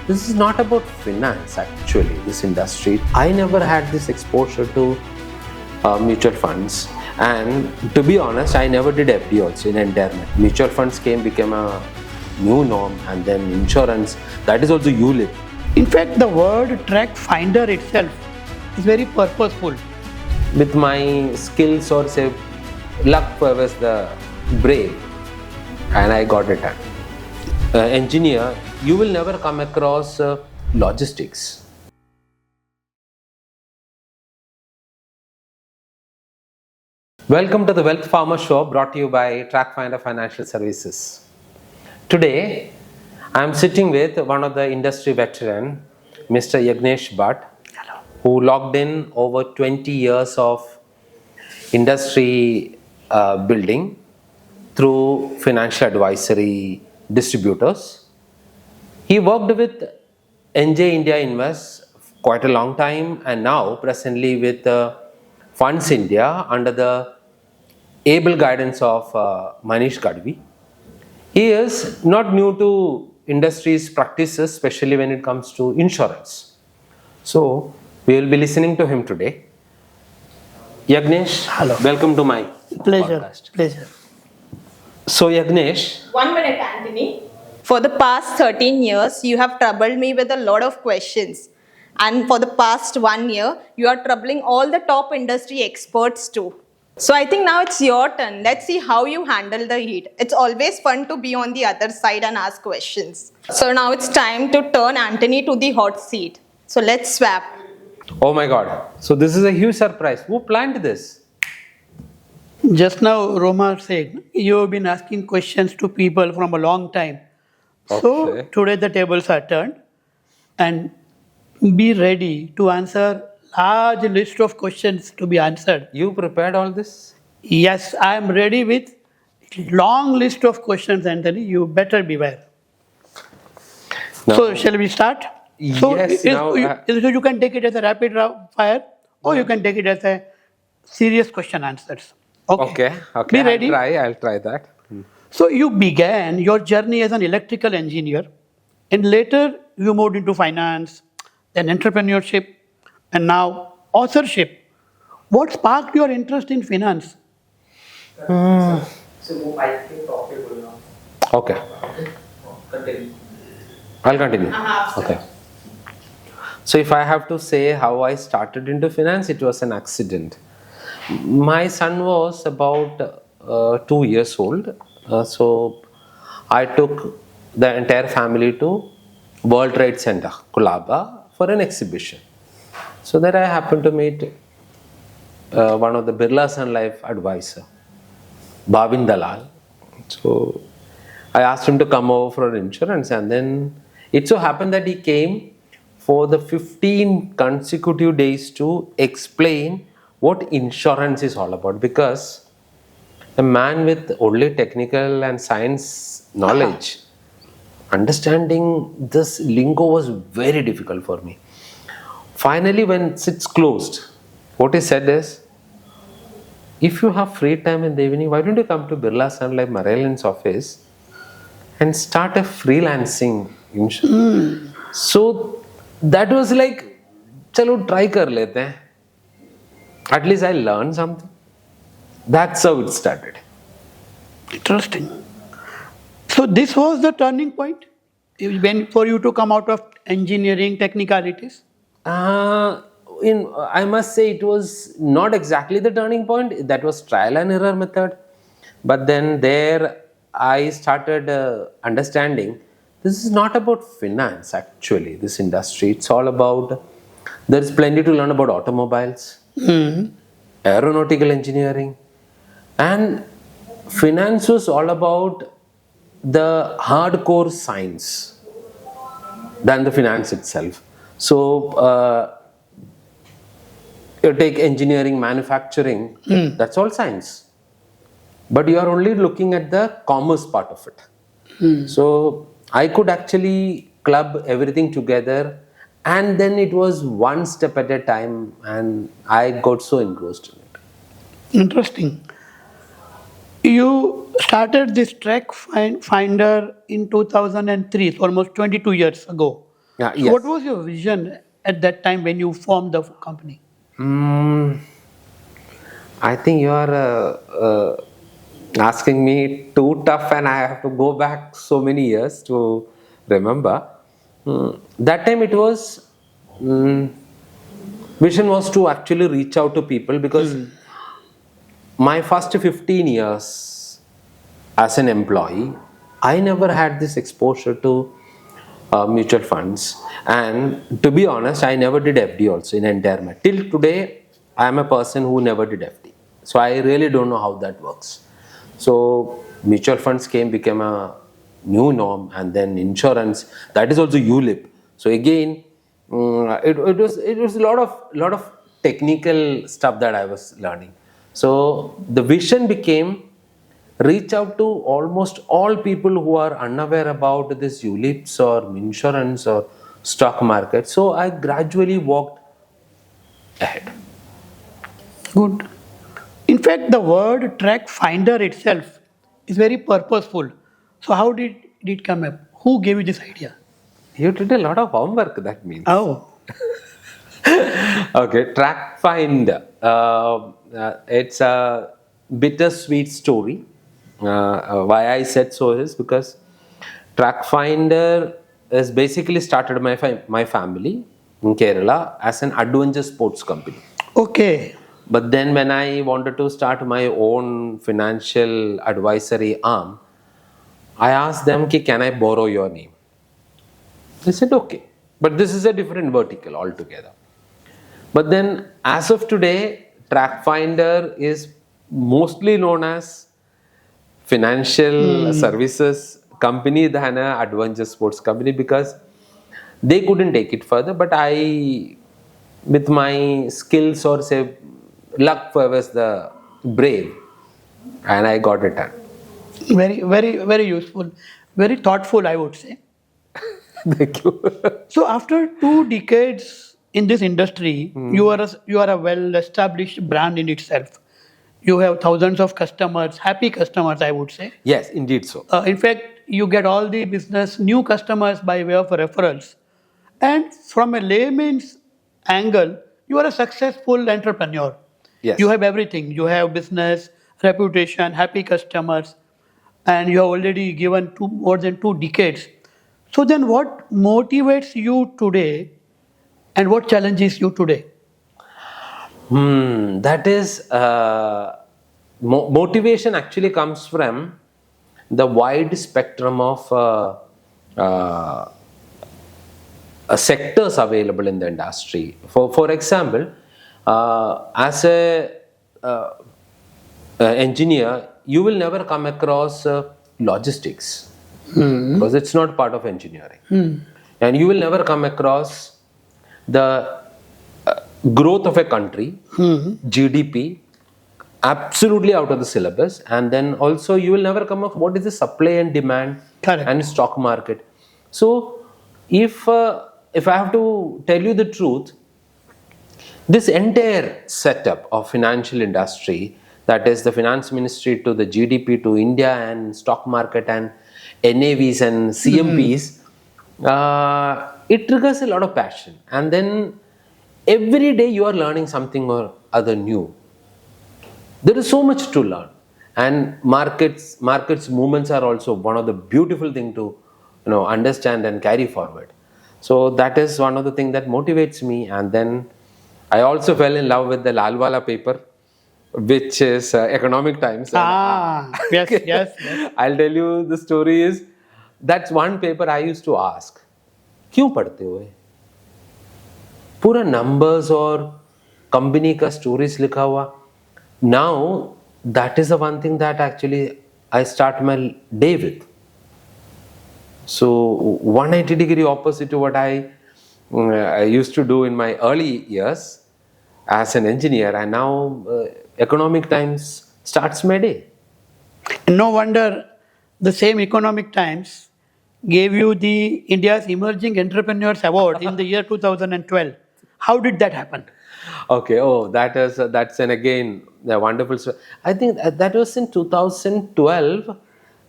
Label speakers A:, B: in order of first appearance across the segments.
A: this is not about finance actually, this industry. I never had this exposure to mutual funds, and to be honest, I never did FD also in environment. Mutual funds became a new norm, and then insurance, that is also ULIP.
B: In fact, the word track finder itself is very purposeful.
A: With my skills or say luck, I was the brave and I got it done. Engineer, you will never come across logistics. Welcome to the Wealth Farmer Show, brought to you by Trackfinder Financial Services. Today, I am sitting with one of the industry veteran, Mr. Yagnesh Bhatt, who logged in over 20 years of industry building through financial advisory distributors. He worked with NJ India Invest quite a long time, and now presently with Funds India under the able guidance of Manish Gadvi. He is not new to industry's practices, especially when it comes to insurance. So we will be listening to him today. Yagnesh,
B: Hello.
A: Welcome to my podcast.
B: Pleasure.
A: So Yagnesh.
C: 1 minute, Antony. For the past 13 years, you have troubled me with a lot of questions. And for the past 1 year, you are troubling all the top industry experts too. So I think now it's your turn. Let's see how you handle the heat. It's always fun to be on the other side and ask questions. So now it's time to turn Antony to the hot seat. So let's swap.
A: Oh my God. So this is a huge surprise. Who planned this?
B: Just now, Roma said, you have been asking questions to people from a long time. So
A: Okay.
B: today the tables are turned, and be ready to answer large list of questions to be answered.
A: You prepared all this?
B: Yes, I am ready with long list of questions, Anthony. You better beware.
A: Now-
B: So shall we start? So
A: Yes, now,
B: you can take it as a rapid fire, or you can take it as a serious question answers.
A: Okay.
B: Be ready.
A: I'll try that.
B: So you began your journey as an electrical engineer, and later you moved into finance, then entrepreneurship, and now authorship. What sparked your interest in finance?
A: Okay. I'll continue. Okay. So if I have to say how I started into finance, it was an accident. My son was about 2 years old. So I took the entire family to World Trade Center, Colaba, for an exhibition. So there I happened to meet one of the Birla Sun Life advisor, Bhavin Dalal. So I asked him to come over for insurance, and then it so happened that he came for the 15 consecutive days to explain what insurance is all about, because a man with only technical and science knowledge, understanding this lingo was very difficult for me. Finally, when it's closed, what he said is, if you have free time in the evening, why don't you come to Birla Sun Life Maryland's office and start a freelancing insurance? So that was like, chalo try kar lete hain. At least I learned something. That's how it started.
B: Interesting. So this was the turning point when for you to come out of engineering technicalities?
A: I must say it was not exactly the turning point. That was trial and error method. But then there I started understanding this is not about finance actually, this industry. It's all about, there's plenty to learn about automobiles, aeronautical engineering, and finance was all about the hardcore science than the finance itself. So you take engineering, manufacturing, that's all science. But you are only looking at the commerce part of it. So I could actually club everything together, and then it was one step at a time, and I got so engrossed in it.
B: Interesting. You started this track finder in 2003, so almost 22 years ago.
A: Yeah,
B: So what
A: yes.
B: was your vision at that time when you formed the company?
A: Mm, I think you are asking me too tough, and I have to go back so many years to remember. That time it was mm, vision was to actually reach out to people, because my first 15 years as an employee, I never had this exposure to mutual funds. And to be honest, I never did FD also in entire my. Till today, I am a person who never did FD. So I really don't know how that works. So mutual funds became a new norm, and then insurance, that is also ULIP. So again, it was a lot of technical stuff that I was learning. So the vision became reach out to almost all people who are unaware about this ULIPs or insurance or stock market. So I gradually walked ahead.
B: Good. In fact, the word track finder itself is very purposeful. So how did it come up? Who gave you this idea?
A: You did a lot of homework, that means.
B: Oh,
A: Okay, track find. It's a bittersweet story. Why I said so is because track finder is basically started my family in Kerala as an adventure sports company.
B: okay.
A: But then when I wanted to start my own financial advisory arm, I asked them, "Ki, can I borrow your name?" They said, okay. But this is a different vertical altogether. But then, as of today, TrackFinder is mostly known as financial services company than a adventure sports company, because they couldn't take it further. But I, with my skills or say luck, I was the brave, and I got it done.
B: Very, very, very useful. Very thoughtful, I would say.
A: Thank you.
B: So after 2 decades in this industry, you are a well-established brand in itself. You have thousands of customers, happy customers, I would say.
A: Yes, indeed so.
B: In fact, you get all the business, new customers by way of referrals. And from a layman's angle, you are a successful entrepreneur.
A: Yes.
B: You have everything. You have business, reputation, happy customers, and you have already given more than 2 decades. So then what motivates you today and what challenges you today?
A: That is motivation actually comes from the wide spectrum of uh, sectors available in the industry. For example, as a uh, engineer, you will never come across logistics, because it's not part of engineering, and you will never come across the growth of a country, GDP, absolutely out of the syllabus. And then also you will never come up what is the supply and demand
B: Correct.
A: and stock market. So if I have to tell you the truth, this entire setup of financial industry, that is the finance ministry to the GDP to India and stock market and NAVs and CMPs, it triggers a lot of passion. And then every day you are learning something or other new. There is so much to learn, and markets movements are also one of the beautiful thing to understand and carry forward. So that is one of the things that motivates me. And then I also fell in love with the Lalwala paper, which is Economic Times.
B: Yes, yes, yes.
A: I'll tell you the story is that's one paper I used to ask, क्यों पढ़ते हो ये? पूरा numbers और company का stories लिखा हुआ. Now that is the one thing that actually I start my day with. So 180-degree opposite to what I used to do in my early years as an engineer, and now Economic Times starts my day.
B: No wonder the same Economic Times gave you the India's Emerging Entrepreneurs Award in the year 2012. How did that happen?
A: Okay. Oh, that's an again a wonderful story. I think that was in 2012.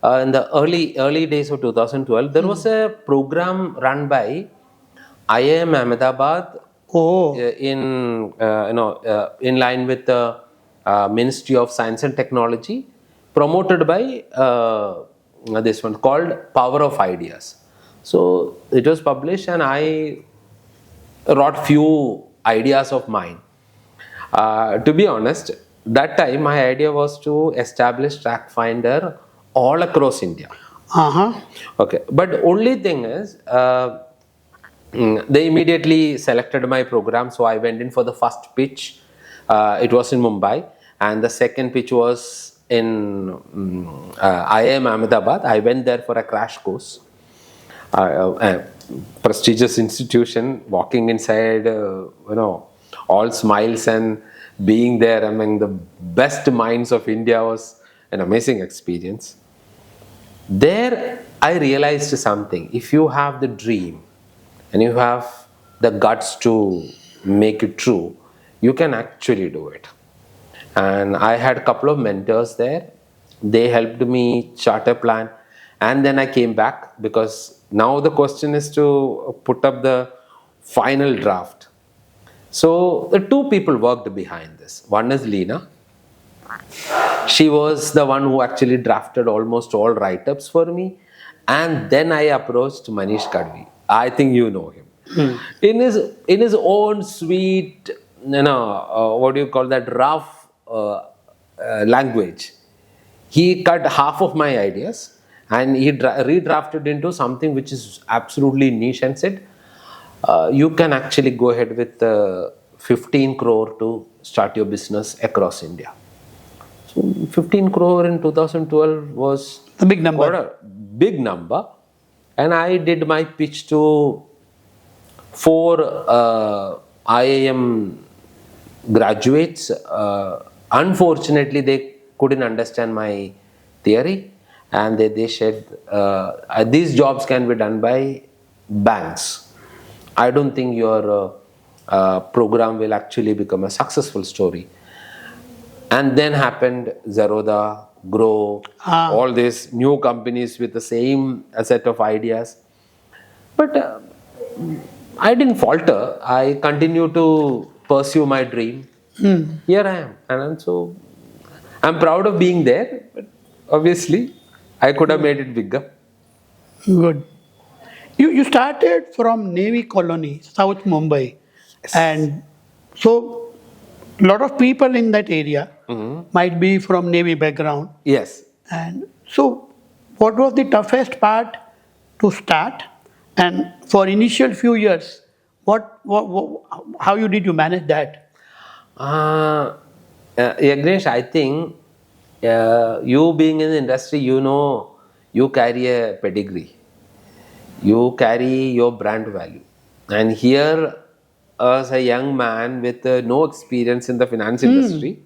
A: In the early days of 2012, there was a program run by IIM Ahmedabad,
B: Oh,
A: in line with the Ministry of Science and Technology, promoted by this one called Power of Ideas. So it was published, and I wrote few ideas of mine. To be honest, that time my idea was to establish Trackfinder all across India.
B: uh-huh.
A: Okay, but only thing is, they immediately selected my program, so I went in for the first pitch. It was in Mumbai, and the second pitch was in IIM Ahmedabad. I went there for a crash course. A prestigious institution, walking inside, all smiles, and being there among the best minds of India was an amazing experience. There, I realized something. If you have the dream and you have the guts to make it true, you can actually do it. And I had a couple of mentors there. They helped me chart a plan, and then I came back, because now the question is to put up the final draft. So the two people worked behind this. One is Leena. She was the one who actually drafted almost all write-ups for me. And then I approached Manish Kadvi. I think you know him. In his own sweet, what do you call that, rough language, he cut half of my ideas and he redrafted into something which is absolutely niche, and said, you can actually go ahead with 15 crore to start your business across India. So 15 crore in 2012 was
B: A big number.
A: quite a big number. And I did my pitch to 4 IIM graduates. Unfortunately, they couldn't understand my theory, and they said, these jobs can be done by banks. I don't think your program will actually become a successful story. And then happened Zerodha, Grow, all these new companies with the same set of ideas. But I didn't falter. I continued to pursue my dream. Here I am. And so I'm proud of being there. But obviously, I could have made it bigger.
B: Good. You started from Navy colony, South Mumbai. And so a lot of people in that area might be from Navy background.
A: Yes.
B: And so what was the toughest part to start? And for initial few years, how did you manage that?
A: Yagnesh, I think you being in the industry, you carry a pedigree. You carry your brand value. And here, as a young man with no experience in the finance industry,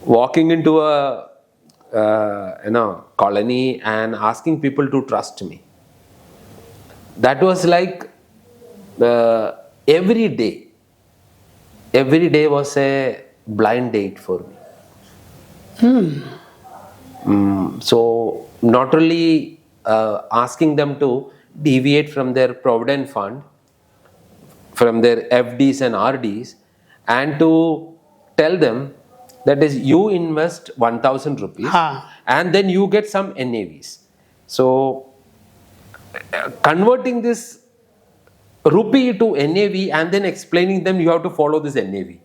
A: walking into a colony and asking people to trust me, that was like every day was a blind date for me. So not only asking them to deviate from their provident fund, from their FDs and RDs, and to tell them that is, you invest 1,000 rupees and then you get some NAVs. So converting this rupee to NAV and then explaining them you have to follow this NAV.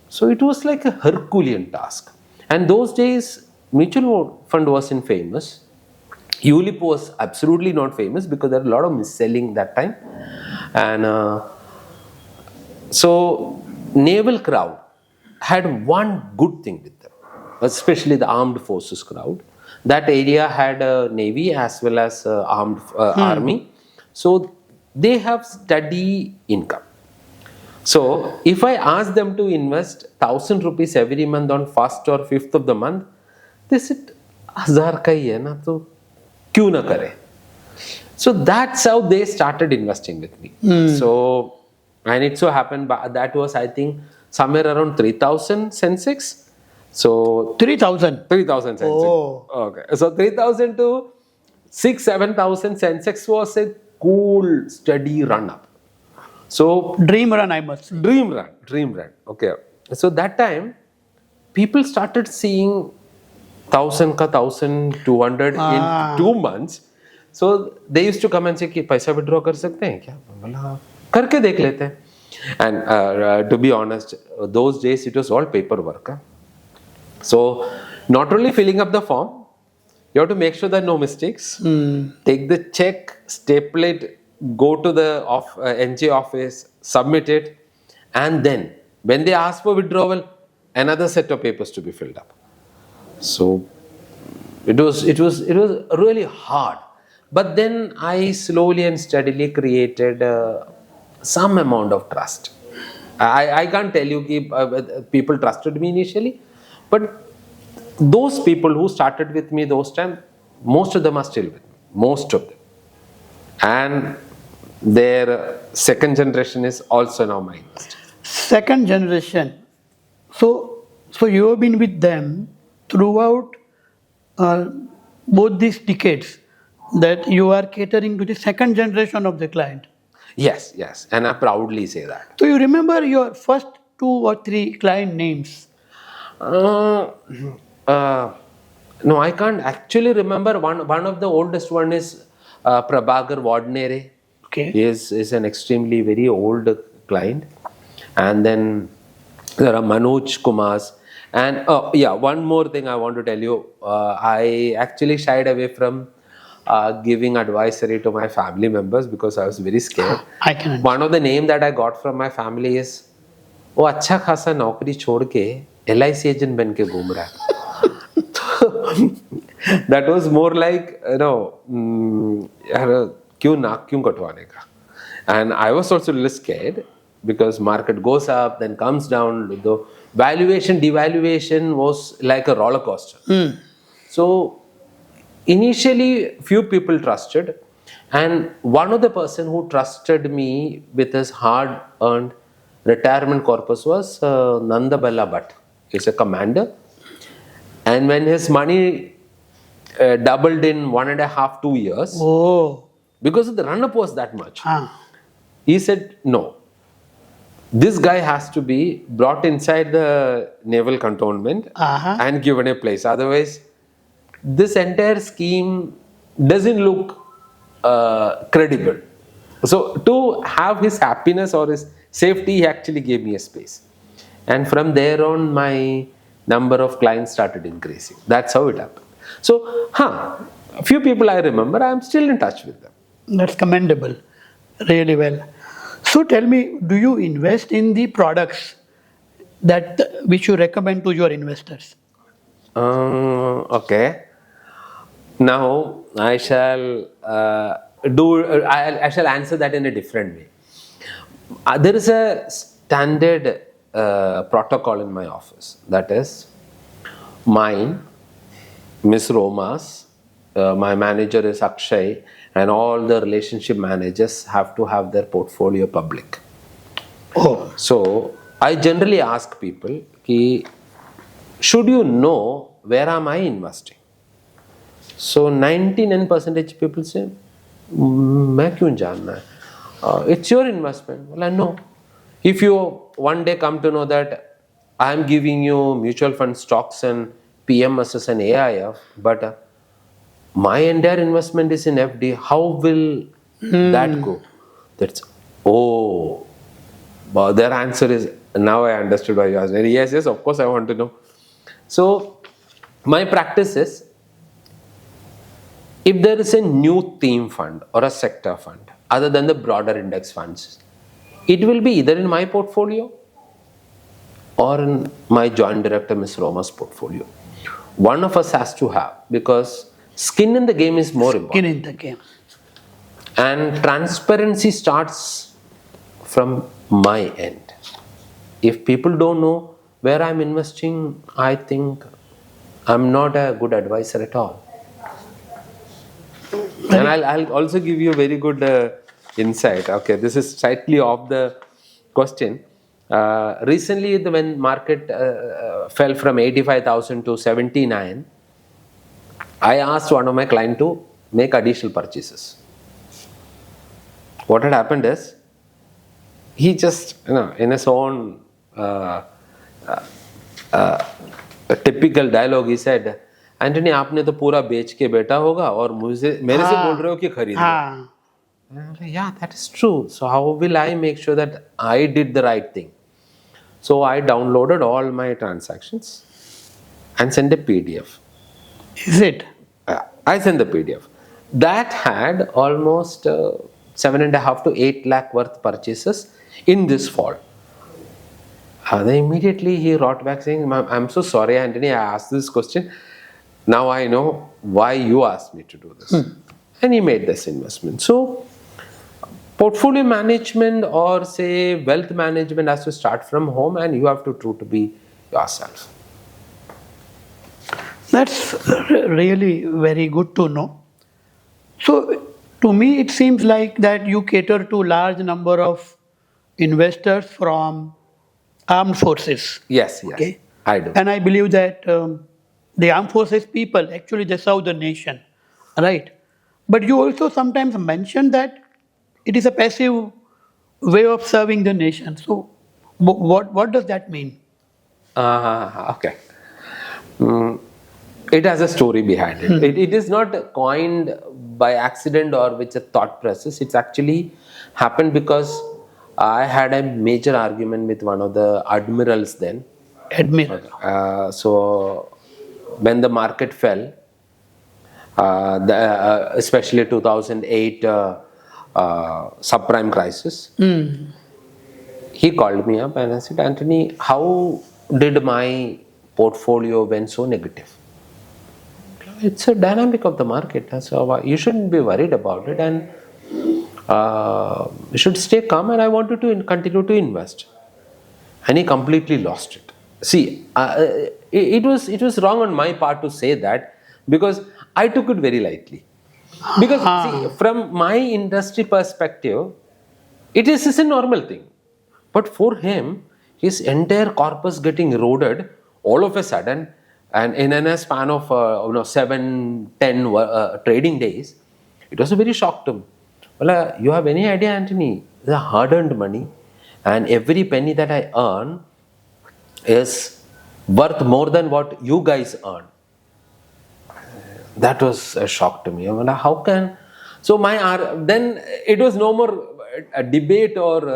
A: So it was like a Herculean task. And those days, mutual fund wasn't famous. ULIP was absolutely not famous because there were a lot of mis-selling that time. And so naval crowd had one good thing with them, especially the armed forces crowd. That area had a navy as well as armed army. So they have steady income. So if I ask them to invest 1,000 rupees every month on 1st or 5th of the month, they said, 1,000 ka hi hai na, to kyun na kare? So that's how they started investing with me. So, and it so happened that was, I think, somewhere around 3,000 Sensex. So
B: 3,000.
A: 3,000 Sensex.
B: Oh.
A: Okay. So 3,000 to 6,000-7,000 Sensex was a cool, steady run up. So
B: Dream run, I must say.
A: dream run. Okay. So that time, people started seeing 1,200 in 2 months. So they used to come and say कि पैसा withdraw कर सकते हैं क्या? बोला करके देख लेते हैं. And to be honest, those days it was all paperwork. Huh? So not only filling up the form, you have to make sure there are no mistakes. Take the check, staple it, go to the NJ office, submit it, and then when they ask for withdrawal, another set of papers to be filled up. So it was really hard. But then I slowly and steadily created some amount of trust. I can't tell you that people trusted me initially, but those people who started with me those time, most of them are still with me. Most of them. And their second generation is also now my investor.
B: Second generation. So you have been with them throughout both these decades, that you are catering to the second generation of the client.
A: Yes, and I proudly say that.
B: So you remember your first 2 or 3 client names?
A: No, I can't actually remember. One of the oldest one is Prabhagar Wadnere.
B: Okay.
A: He is an extremely very old client. And then there are Manoj Kumars. And one more thing I want to tell you. I actually shied away from giving advisory to my family members because I was very scared.
B: I can understand.
A: One of the name that I got from my family is, वो अच्छा खासा नौकरी छोड़ के LIC agent बन के घूम रहा है. That was more like, यार क्यों नाक क्यों कटवाने का. And I was also a little scared because market goes up, then comes down. The valuation, devaluation was like a roller coaster. So initially, few people trusted, and one of the person who trusted me with his hard-earned retirement corpus was Nandabella Bhatt. He's a commander, and when his money doubled in 1.5 to 2 years, because the run-up was that much, he said, no, this guy has to be brought inside the naval cantonment and given a place. Otherwise, this entire scheme doesn't look credible. So to have his happiness or his safety, he actually gave me a space. And from there on, my number of clients started increasing. That's how it happened. So, a few people I remember, I'm still in touch with them.
B: That's commendable. Really well. So tell me, do you invest in the products that which you recommend to your investors?
A: Okay. Now I shall I shall answer that in a different way. There is a standard protocol in my office. That is mine, Miss Roma's, my manager is Akshay, and all the relationship managers have to have their portfolio public. So I generally ask people, should you know where am I investing? So 99% people say, मैं क्यों जानना है? It's your investment. Well, I know. If you one day come to know that I am giving you mutual fund stocks and PMSs and AIF, but my entire investment is in FD, how will that go? That's, but their answer is, now I understood why you asked. Yes, of course I want to know. So my practice is, if there is a new theme fund or a sector fund, other than the broader index funds, it will be either in my portfolio or in my joint director, Ms. Roma's portfolio. One of us has to have, because skin in the game is more important.
B: Skin in the game.
A: And transparency starts from my end. If people don't know where I'm investing, I think I'm not a good advisor at all. And I'll also give you a very good insight. Okay, this is slightly off the question. Recently, when market fell from 85,000 to 79, I asked one of my clients to make additional purchases. what had happened is, he just, in his own typical dialogue, he said, Antony, आपने तो पूरा बेच के बैठा होगा और मेरे से बोल रहे हो कि खरीद लो. And I was like, yeah, that is true. So how will I make sure that I did the right thing? So I downloaded all my transactions and sent a PDF.
B: Is it?
A: I sent the PDF. That had almost 7.5 to 8 lakh worth purchases in this fall. Then immediately he wrote back saying, I'm so sorry, Antony, I asked this question. Now I know why you asked me to do this. And he made this investment. So portfolio management or say wealth management has to start from home, and you have to try to be yourself.
B: That's really very good to know. So to me, it seems like that you cater to large number of investors from armed forces.
A: Yes,
B: Okay.
A: I do.
B: And I believe that the armed forces people actually they serve the nation, right? But you also sometimes mention that it is a passive way of serving the nation. So what does that mean?
A: Okay. It has a story behind it. It is not coined by accident or with a thought process. It's actually happened because I had a major argument with one of the admirals then.
B: Admiral.
A: So when the market fell, especially 2008 subprime crisis, he called me up and I said, Antony, how did my portfolio went so negative? It's a dynamic of the market. So you shouldn't be worried about it, and you should stay calm, and I wanted to continue to invest. And he completely lost it. See, it was wrong on my part to say that, because I took it very lightly. Because see, from my industry perspective, it is a normal thing. But for him, his entire corpus getting eroded all of a sudden, and in a span of 7-10 trading days, it was a very shock to me. Well, you have any idea, Antony? The hard-earned money, and every penny that I earn is worth more than what you guys earn. That was a shock to me. I mean, how can? So then it was no more a debate or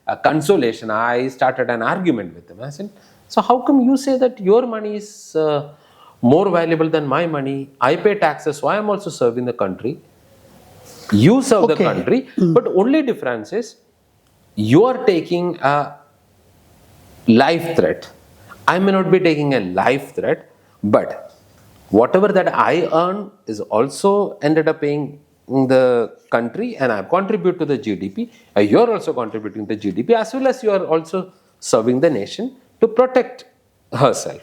A: a consolation. I started an argument with him. I said, so how come you say that your money is more valuable than my money? I pay taxes, so I am also serving the country. You serve the country, but only difference is you are taking a life threat. I may not be taking a life threat, but whatever that I earn is also ended up paying the country, and I contribute to the GDP. You are also contributing to the GDP, as well as you are also serving the nation to protect herself.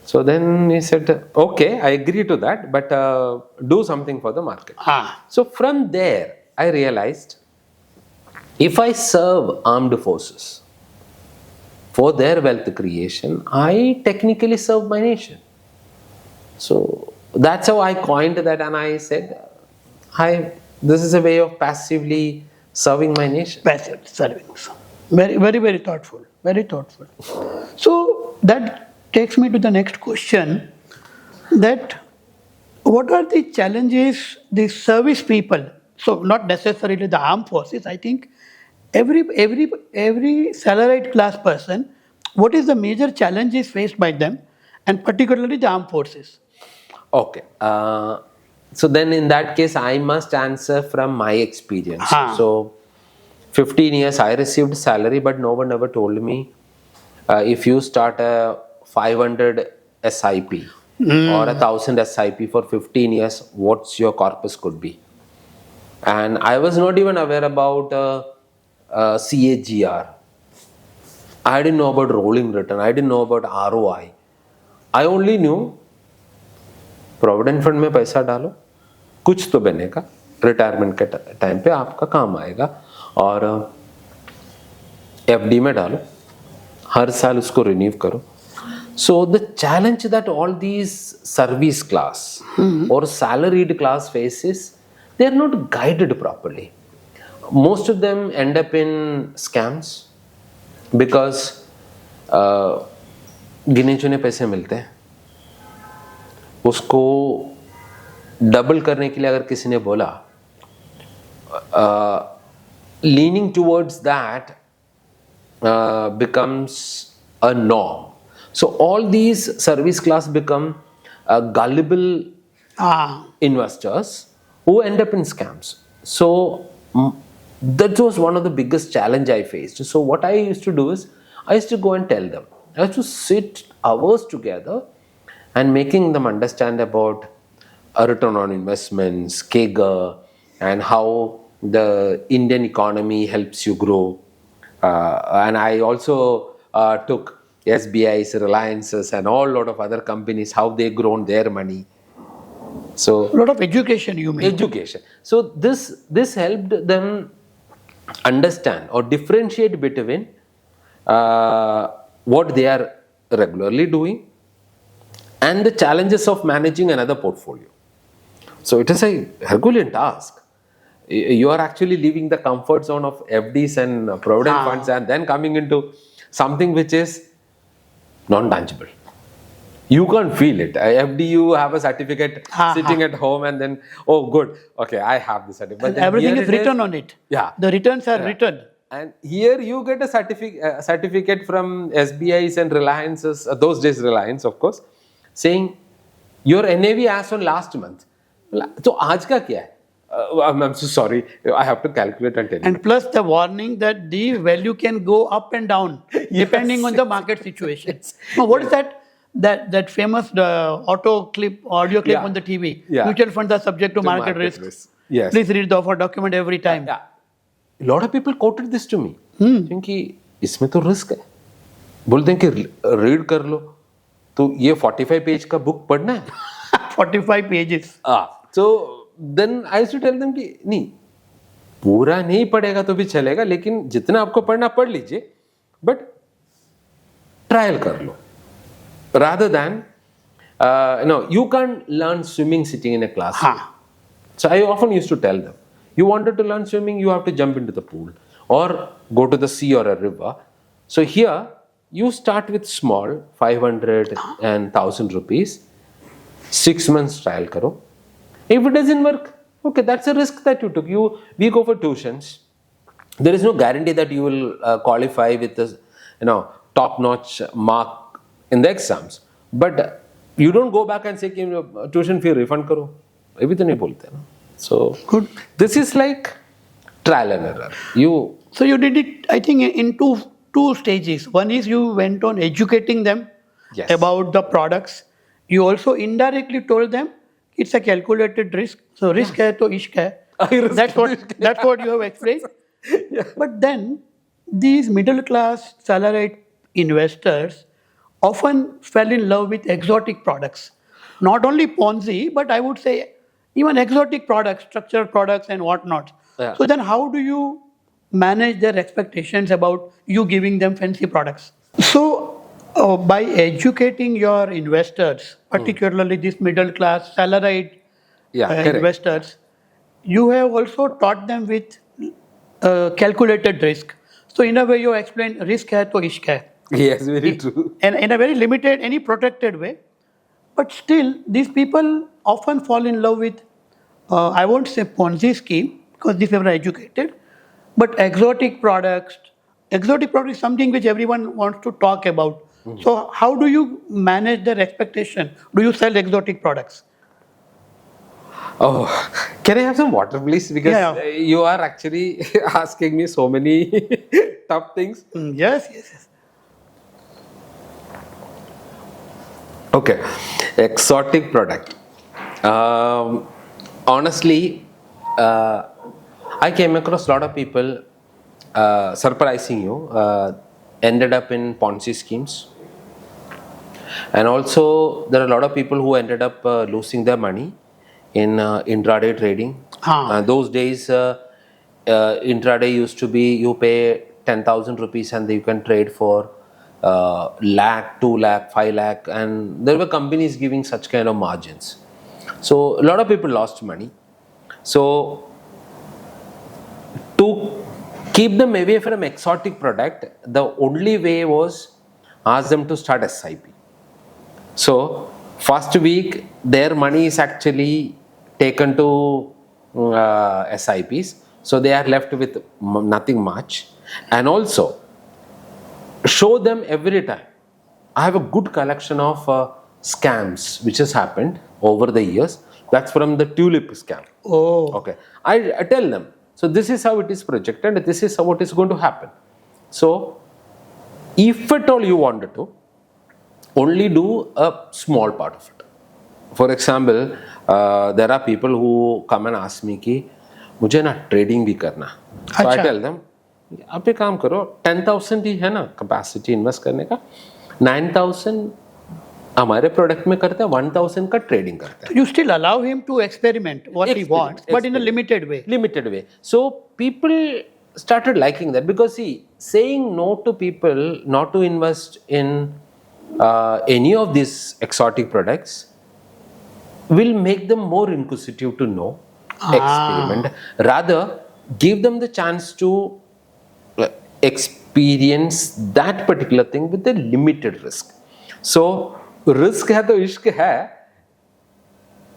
A: So then he said, okay, I agree to that, but do something for the market. So from there, I realized if I serve armed forces for their wealth creation, I technically serve my nation. So that's how I coined that, and I said, this is a way of passively serving my nation.
B: Passive serving. Very, very, very thoughtful. Very thoughtful. So that takes me to the next question, that what are the challenges the service people, so not necessarily the armed forces, I think every salaried class person, what is the major challenges faced by them, and particularly the armed forces?
A: Okay. So then in that case, I must answer from my experience. So 15 years I received salary, but no one ever told me if you start a 500 SIP or 1000 SIP for 15 years, what's your corpus could be. And I was not even aware about CAGR. I didn't know about rolling return. I didn't know about ROI. I only knew provident fund में पैसा डालो, कुछ तो बनेगा, retirement के time पे आपका काम आएगा, और एफडी में डालो, हर साल उसको रिन्यू करो. So the challenge that all these service class or salaried class faces, they are not guided properly. most of them end up in scams because गिने चुने पैसे मिलते हैं, उसको डबल करने के लिए अगर किसी ने बोला, leaning towards that becomes a norm. So all these service class become gullible investors who end up in scams. So that was one of the biggest challenge I faced. So what I used to do is I used to go and tell them. I used to sit hours together and making them understand about a return on investments, CAGR, and how the Indian economy helps you grow. And I also took SBI's, Reliance's, and all lot of other companies, how they grown their money. So
B: A lot of education you mean.
A: education. So this helped them understand or differentiate between what they are regularly doing and the challenges of managing another portfolio. So it is a Herculean task. You are actually leaving the comfort zone of FDs and provident funds and then coming into something which is non-tangible. You can't feel it. FD, you have a certificate sitting at home and then, oh good, okay, I have the certificate.
B: And everything is written on it.
A: Yeah.
B: The returns are written.
A: And here you get a certificate from SBI's and Reliance's, those days Reliance of course, saying your NAV as on last month. So आज का क्या है? I'm so sorry, I have to calculate and tell you.
B: And plus the warning that the value can go up and down depending on the market situation. Now, what is that? That famous audio clip on the TV.
A: Yeah.
B: Mutual funds are subject to market risk.
A: Yes.
B: Please read the offer document every time.
A: Yeah. A lot of people quoted this to me. क्योंकि इसमें तो risk है. बोलते हैं कि read कर लो. तो ये 45 पेज का बुक पढ़ना है.
B: 45 pages.
A: So then I used to tell them कि नहीं, पूरा नहीं पढ़ेगा तो भी चलेगा, लेकिन जितना आपको पढ़ना पढ़ लीजिए, but ट्रायल कर लो. Rather than, you can't learn swimming sitting in a classroom. So I often used to tell them, you wanted to learn swimming, you have to jump into the pool or go to the sea or a river. So here, you start with small, 500 and 1000 rupees, 6 months trial karo. If it doesn't work, okay, that's a risk that you took. We go for tuitions. There is no guarantee that you will qualify with this, top-notch mark in the exams, but you don't go back and say कि tuition fee refund करो, अभी तो नहीं बोलते ना. So
B: Good.
A: This is like trial and error.
B: So you did it, I think, in two stages. One is you went on educating them
A: Yes.
B: about the products. You also indirectly told them it's a calculated risk. So risk hai to ishq hai. That's what you have explained. But then these middle class salaried investors often fell in love with exotic products. Not only Ponzi, but I would say even exotic products, structured products and whatnot.
A: Yeah.
B: So then how do you manage their expectations about you giving them fancy products? So by educating your investors, particularly this middle class salaried
A: correct.
B: investors, you have also taught them with calculated risk. So in a way you explain risk hai to ishq hai.
A: Yes, very true.
B: And in a very limited, any protected way. But still, these people often fall in love with, I won't say Ponzi scheme, because these people are educated, but exotic products. Exotic product is something which everyone wants to talk about. So how do you manage their expectation? Do you sell exotic products?
A: Oh, can I have some water, please? Because you are actually asking me so many tough things.
B: Yes.
A: Okay, exotic product. Honestly, I came across a lot of people, surprising you, ended up in Ponzi schemes. And also, there are a lot of people who ended up losing their money in intraday trading. Those days, intraday used to be you pay 10,000 rupees and you can trade for lakh, 2 lakh, 5 lakh, and there were companies giving such kind of margins. So a lot of people lost money. So to keep them away from exotic product, the only way was ask them to start SIP. So first week their money is actually taken to SIPs, so they are left with nothing much. And also show them every time. I have a good collection of scams which has happened over the years. That's from the tulip scam.
B: Oh.
A: Okay, I tell them, so this is how it is projected, this is how what is going to happen. So if at all you wanted to, only do a small part of it. For example, there are people who come and ask me कि मुझे ना trading भी करना. So I tell them, आप एक काम करो, 10,000 ही है ना capacity invest करने का, 9,000 हमारे product में करते हैं, 1,000 का trading करते हैं.
B: You still allow him to experiment what he wants, but in a limited way.
A: Limited way. So people started liking that, because see, saying no to people not to invest in any of these exotic products will make them more inquisitive to know, experiment. Rather, give them the chance to experience that particular thing with a limited risk. So, risk है तो इश्क है,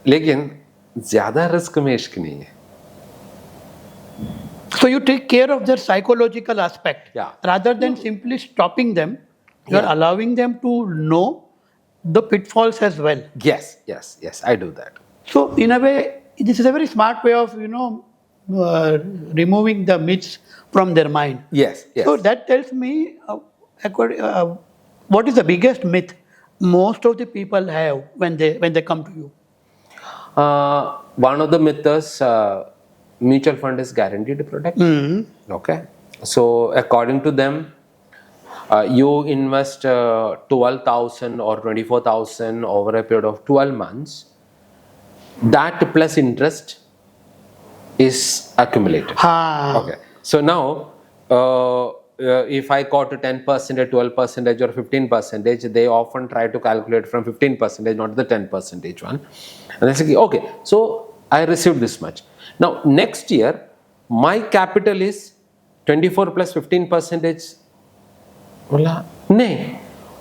A: लेकिन ज़्यादा risk में इश्क नहीं है.
B: So you take care of their psychological aspect.
A: Yeah.
B: Rather than simply stopping them, you are allowing them to know the pitfalls as well.
A: Yes, I do that.
B: So in a way, this is a very smart way of removing the myths from their mind.
A: Yes.
B: So that tells me what is the biggest myth most of the people have when they come to you.
A: One of the myths, mutual fund is guaranteed product. Okay, so according to them, you invest 12,000 or 24,000 over a period of 12 months. That plus interest is accumulated. Okay, so now if I quote 10%, 12% or 15%, they often try to calculate from 15%, not the 10% one. And they say, okay, so I received this much. Now next year, my capital is 24 plus 15%. No.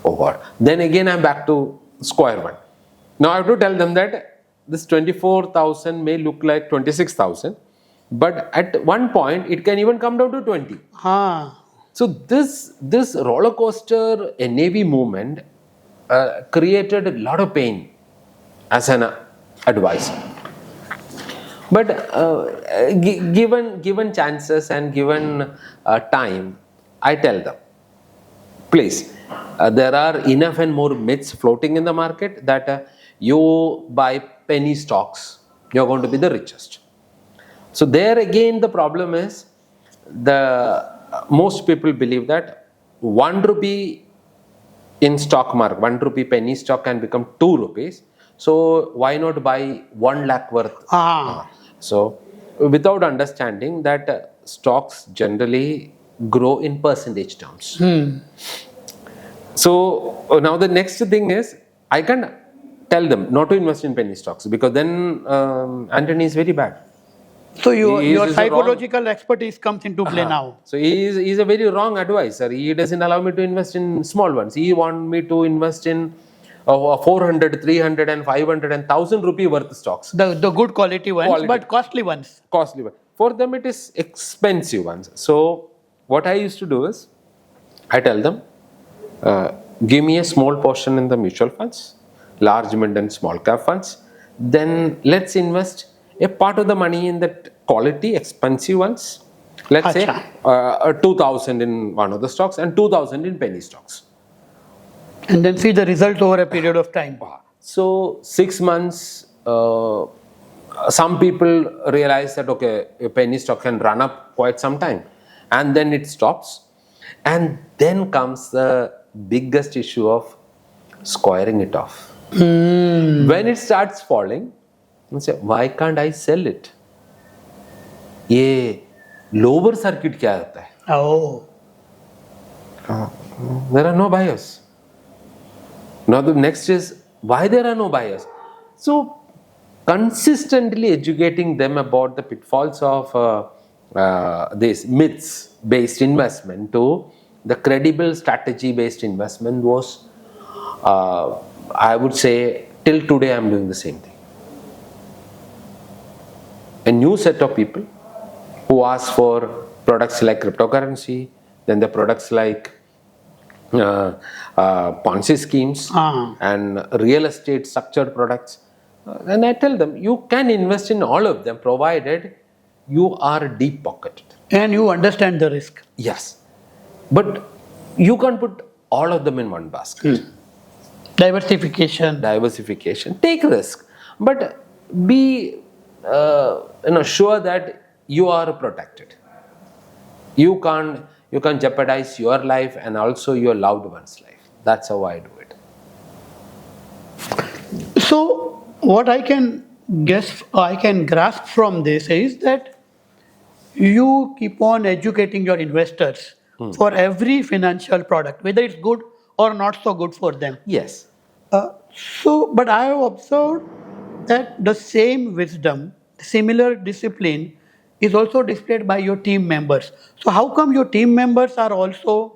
A: Oh God. Then again I'm back to square one. Now I have to tell them that this 24,000 may look like 26,000, but at one point it can even come down to 20. So this roller coaster NAV movement created a lot of pain as an advisor. But given chances and given time, I tell them, please, there are enough and more myths floating in the market that you buy penny stocks, you're going to be the richest. So there again the problem is, most people believe that 1 rupee in stock market, 1 rupee penny stock can become 2 rupees. So why not buy 1 lakh worth? So without understanding that stocks generally grow in percentage terms. So now the next thing is, I can tell them not to invest in penny stocks, because then Antony is very bad.
B: So your psychological expertise comes into play now.
A: So he is a very wrong advisor. He doesn't allow me to invest in small ones. He wants me to invest in 400, 300 and 500 and 1,000 rupee worth stocks.
B: The good quality ones, but costly ones.
A: Costly ones. For them it is expensive ones. So what I used to do is, I tell them, give me a small portion in the mutual funds, large, mid and small cap funds. Then let's invest a part of the money in the quality expensive ones. Let's say 2,000 in one of the stocks and 2,000 in penny stocks.
B: And then see the result over a period of time.
A: So 6 months, some people realize that okay, a penny stock can run up quite some time, and then it stops. And then comes the biggest issue of squaring it off. When it starts falling, you say, why can't I sell it? ये lower circuit क्या होता है?
B: Oh.
A: There are no buyers. Now the next is, why there are no buyers? So consistently educating them about the pitfalls of this myths-based investment to the credible strategy-based investment was, I would say, till today I'm doing the same thing. A new set of people who ask for products like cryptocurrency, then the products like Ponzi schemes and real estate structured products. And I tell them, you can invest in all of them provided you are deep pocketed.
B: And you understand the risk.
A: Yes. But you can't put all of them in one basket.
B: Diversification.
A: Take risk. But be sure that you are protected. You can't jeopardize your life and also your loved one's life. That's how I do it.
B: So what I can grasp from this is that you keep on educating your investors for every financial product, whether it's good or not so good for them.
A: Yes.
B: But I have observed that the same wisdom, similar discipline is also displayed by your team members. So how come your team members are also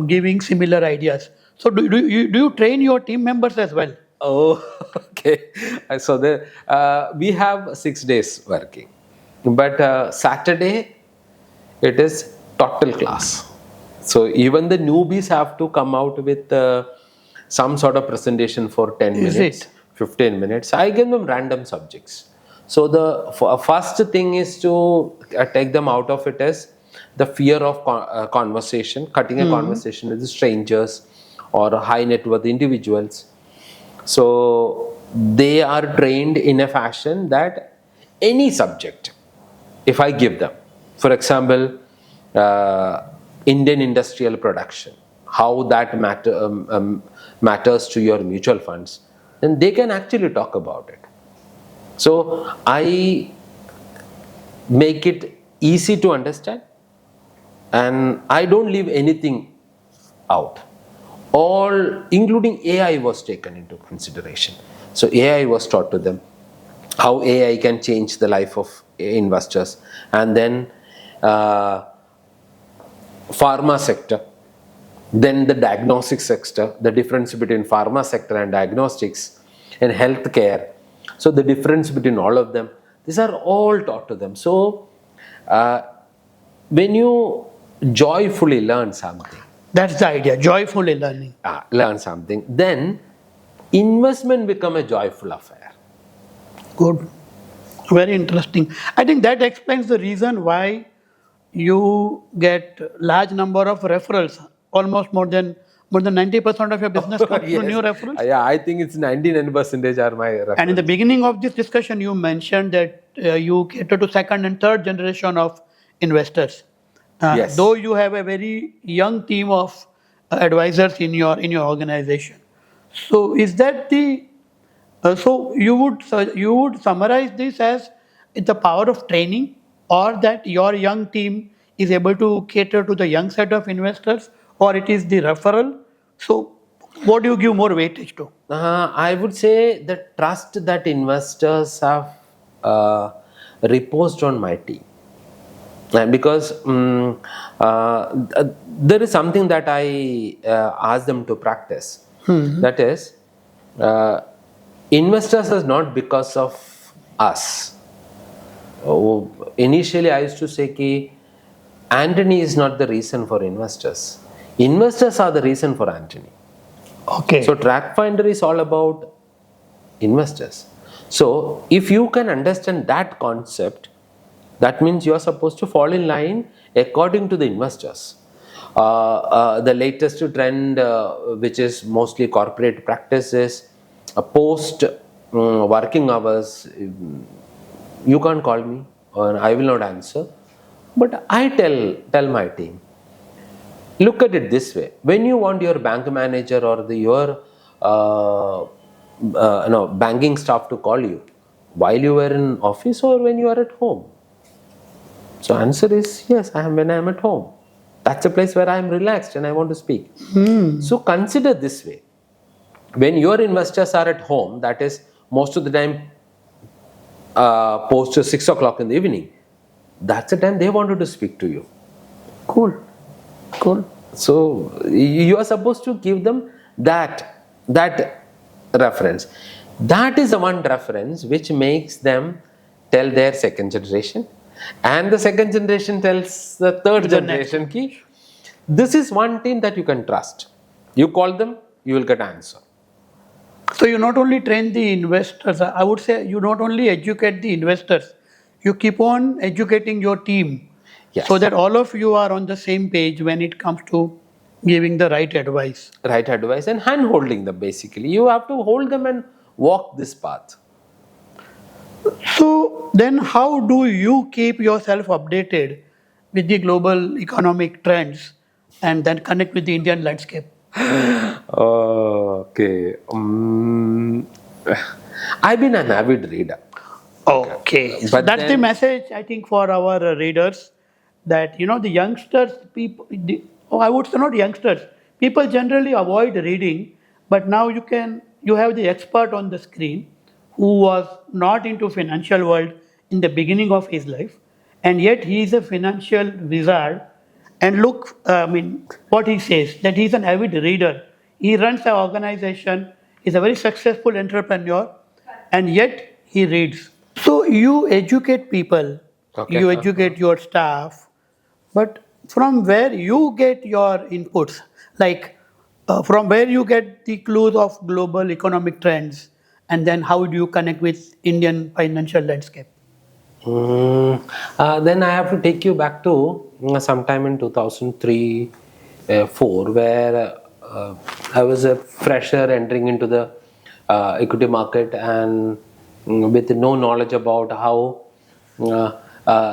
B: giving similar ideas? So do you train your team members as well?
A: Oh, okay. So we have 6 days working, but Saturday it is total class. So even the newbies have to come out with some sort of presentation for 10 minutes, 15 minutes. I give them random subjects. So the first thing is to take them out of it as the fear of conversation, cutting a conversation with strangers or high net worth individuals. So they are trained in a fashion that any subject, if I give them, for example, Indian industrial production, how that matters to your mutual funds, then they can actually talk about it. So I make it easy to understand and I don't leave anything out. All, including AI, was taken into consideration. So AI was taught to them, how AI can change the life of investors. And then pharma sector, then the diagnostic sector, the difference between pharma sector and diagnostics, and healthcare. So the difference between all of them, these are all taught to them. So when you joyfully learn something,
B: that's the idea, joyfully learning.
A: Learn something, then investment become a joyful affair.
B: Good. Very interesting. I think that explains the reason why you get large number of referrals, almost more than 90% of your business comes through new referrals.
A: Yeah, I think it's 99% are my referrals.
B: And in the beginning of this discussion, you mentioned that you cater to second and third generation of investors.
A: Yes.
B: Though you have a very young team of advisors in your organization. So is that the so you would summarize this as the power of training, or that your young team is able to cater to the young set of investors, or it is the referral? So what do you give more weightage to?
A: I would say the trust that investors have reposed on my team. Because there is something that I ask them to practice. That is, investors is not because of us. Initially, I used to say that Antony is not the reason for investors. Investors are the reason for Antony.
B: Okay.
A: So Trackfinder is all about investors. So if you can understand that concept, that means you are supposed to fall in line according to the investors. The latest trend, which is mostly corporate practices, post working hours, you can't call me or I will not answer. But I tell my team, look at it this way. When you want your bank manager or your banking staff to call you, while you were in office or when you are at home? So answer is yes, when I am at home. That's a place where I am relaxed and I want to speak. So consider this way. When your investors are at home, that is most of the time post 6 o'clock in the evening, that's the time they wanted to speak to you.
B: Cool. Cool.
A: So you are supposed to give them that reference. That is the one reference which makes them tell their second generation, and the second generation tells the third
B: The next
A: generation ki, this is one team that you can trust. You call them, you will get answer.
B: So you not only train the investors, I would say you not only educate the investors, you keep on educating your team
A: Yes.
B: so that all of you are on the same page when it comes to giving the right advice.
A: Right advice and hand holding them basically. You have to hold them and walk this path.
B: So then how do you keep yourself updated with the global economic trends and then connect with the Indian landscape?
A: Okay. I've been an avid reader.
B: Okay, so
A: But
B: that's the
A: then-
B: message I think for our readers, that the youngsters, I would say not youngsters, people generally avoid reading, but now you have the expert on the screen who was not into financial world in the beginning of his life, and yet he is a financial wizard. And look, what he says, that he's an avid reader. He runs an organization. He's a very successful entrepreneur, and yet he reads. So you educate people,
A: Okay.
B: you educate your staff, but from where you get your inputs, like from where you get the clues of global economic trends, and then how do you connect with Indian financial landscape?
A: Then I have to take you back to sometime in 2003, 4, where I was a fresher entering into the equity market, and with no knowledge about how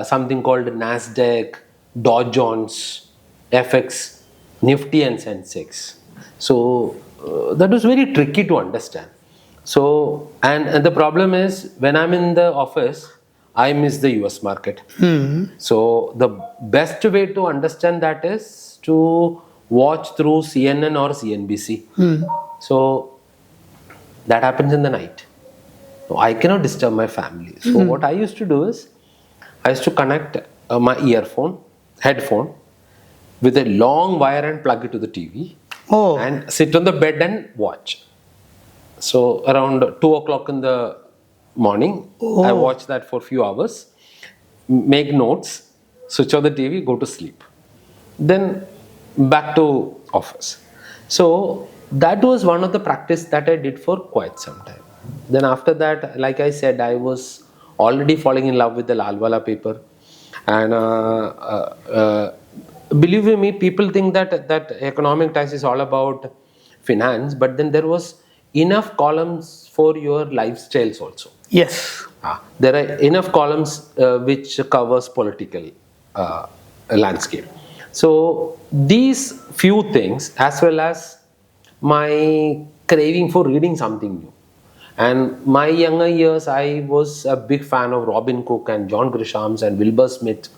A: something called Nasdaq, Dow Jones, FX, Nifty and Sensex. So that was very tricky to understand. So and the problem is, when I'm in the office, I miss the US market. So the best way to understand that is to watch through CNN or CNBC. So that happens in the night. So I cannot disturb my family. So what I used to do is, I used to connect my headphone with a long wire and plug it to the TV,
B: Oh.
A: and sit on the bed and watch. So around 2 o'clock in the morning, I watch that for a few hours, make notes, switch off the TV, go to sleep. Then back to office. So that was one of the practice that I did for quite some time. Then after that, like I said, I was already falling in love with the Lalwala paper. And believe me, people think that economic times is all about finance, but then there was enough columns for your lifestyles also.
B: Yes.
A: There are enough columns which covers political landscape. So these few things, as well as my craving for reading something new. And my younger years, I was a big fan of Robin Cook and John Grisham's and Wilbur Smith.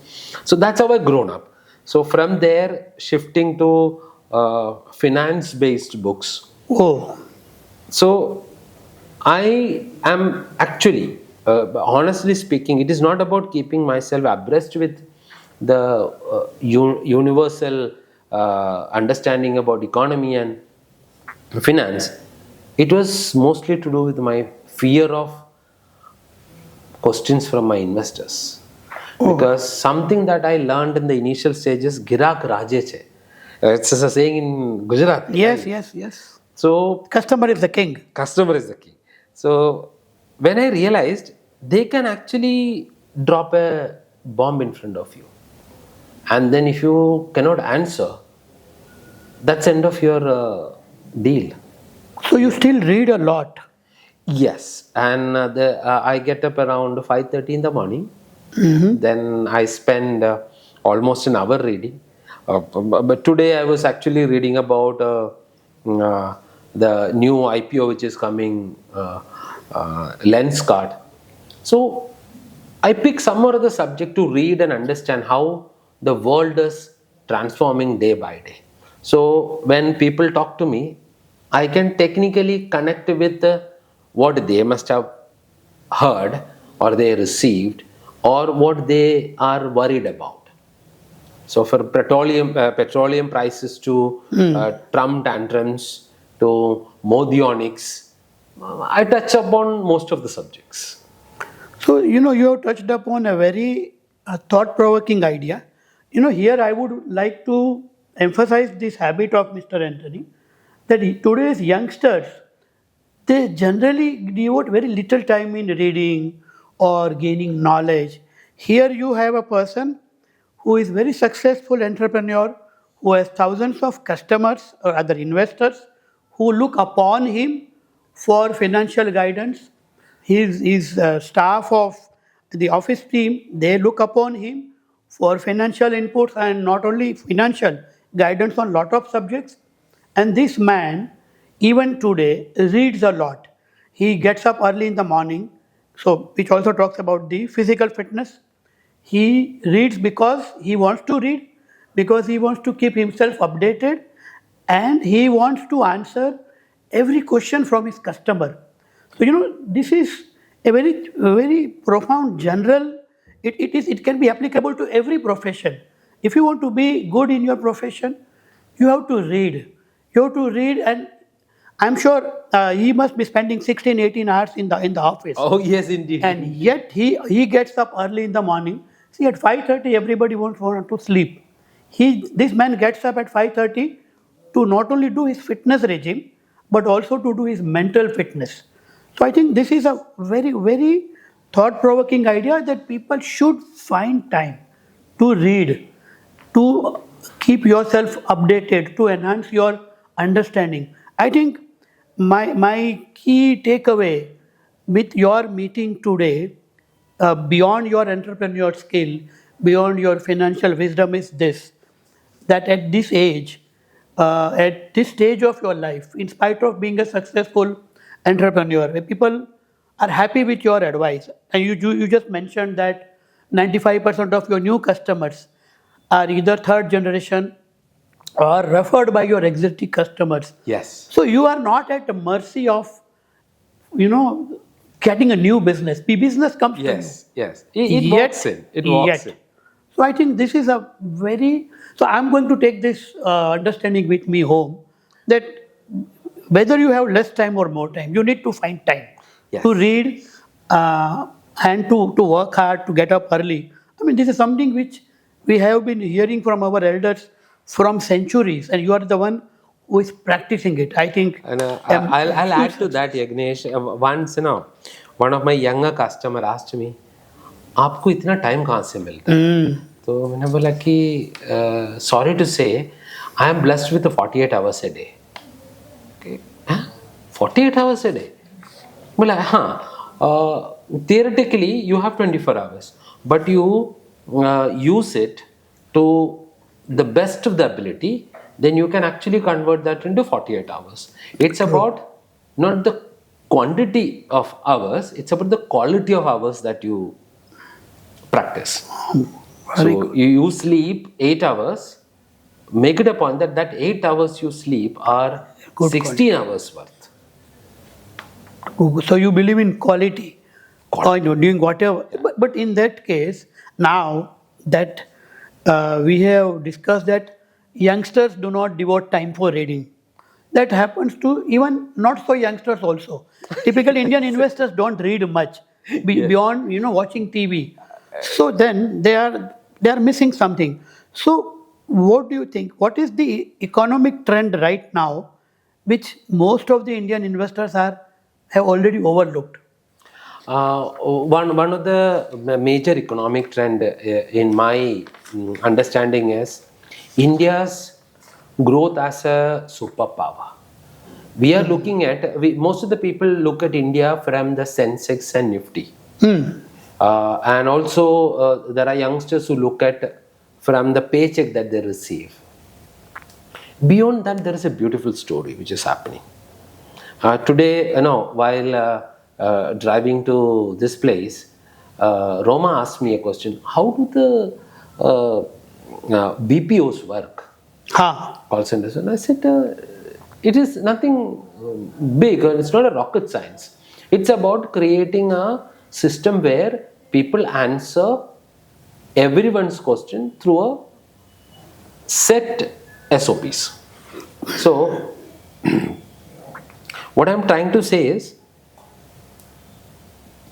A: So that's how I grown up. So from there, shifting to finance-based books.
B: Oh.
A: So I am actually, honestly speaking, it is not about keeping myself abreast with the universal understanding about economy and finance. It was mostly to do with my fear of questions from my investors. Because something that I learned in the initial stages, Girak Raje che. It's a saying in Gujarat.
B: Yes,
A: right?
B: yes.
A: So
B: Customer is the king.
A: customer is the key. So when I realized they can actually drop a bomb in front of you, and then if you cannot answer, that's end of your deal.
B: So you still read a lot.
A: Yes, and I get up around 5:30 in the morning. Then I spend almost an hour reading. But today I was actually reading about the new IPO which is coming, Lens Card. So I pick some or other subject to read and understand how the world is transforming day by day. So when people talk to me, I can technically connect with what they must have heard or they received, or what they are worried about. So for petroleum prices to Trump tantrums to Modionics, I touch upon most of the subjects.
B: So, you have touched upon a very thought-provoking idea. Here I would like to emphasize this habit of Mr. Antony, that today's youngsters, they generally devote very little time in reading or gaining knowledge. Here you have a person who is very successful entrepreneur, who has thousands of customers or other investors who look upon him for financial guidance. His staff of the office team, they look upon him for financial inputs and not only financial guidance on lot of subjects. And this man, even today, reads a lot. He gets up early in the morning, so which also talks about the physical fitness. He reads because he wants to read, because he wants to keep himself updated, and he wants to answer every question from his customer. So this is a very profound general. It can be applicable to every profession. If you want to be good in your profession, you have to read. You have to read, and I'm sure he must be spending 16, 18 hours in the office.
A: Oh yes, indeed.
B: And yet he gets up early in the morning. See, at 5:30 everybody wants to sleep. This man gets up at 5:30 to not only do his fitness regime, but also to do his mental fitness. So I think this is a very thought-provoking idea that people should find time to read, to keep yourself updated, to enhance your understanding. I think my key takeaway with your meeting today, beyond your entrepreneur skill, beyond your financial wisdom, is this: that at this age, at this stage of your life, in spite of being a successful entrepreneur, where people are happy with your advice, and you just mentioned that 95% of your new customers are either third generation or referred by your existing customers.
A: Yes.
B: So you are not at the mercy of, getting a new business. The business comes to you.
A: Yes. It walks in. It walks in.
B: So I think this is a very. So I'm going to take this understanding with me home, that whether you have less time or more time, you need to find time to read and to work hard, to get up early. I mean, this is something which we have been hearing from our elders from centuries, and you are the one who is practicing it. I think.
A: And I'll add to that, Yagnesh. Once, one of my younger customer asked me, "आपको इतना time कहाँ से मिलता है?" तो मैंने बोला कि sorry to say, I am blessed with 48 hours a day. Okay, 48 hours a day. बोला हाँ, theoretically you have 24 hours, but you use it to the best of the ability, then you can actually convert that into 48 hours. It's about not the quantity of hours, it's about the quality of hours that you practice. So you sleep 8 hours, make it a point that 8 hours you sleep are 16 hours worth.
B: So you believe in quality. Doing whatever. But in that case, now that we have discussed that youngsters do not devote time for reading. That happens to even not so youngsters also. Typical Indian investors don't read much beyond watching TV. So then they are missing something. So what do you think? What is the economic trend right now, which most of the Indian investors have already overlooked?
A: One of the major economic trend in my understanding is India's growth as a superpower. We are looking at, most of the people look at India from the Sensex and Nifty. And also there are youngsters who look at from the paycheck that they receive. Beyond that, there is a beautiful story which is happening. Today, while driving to this place, Roma asked me a question: how do the BPOs work? Call centers. And I said, it is nothing big, it's not a rocket science. It's about creating a system where people answer everyone's question through a set SOPs. So, what I'm trying to say is,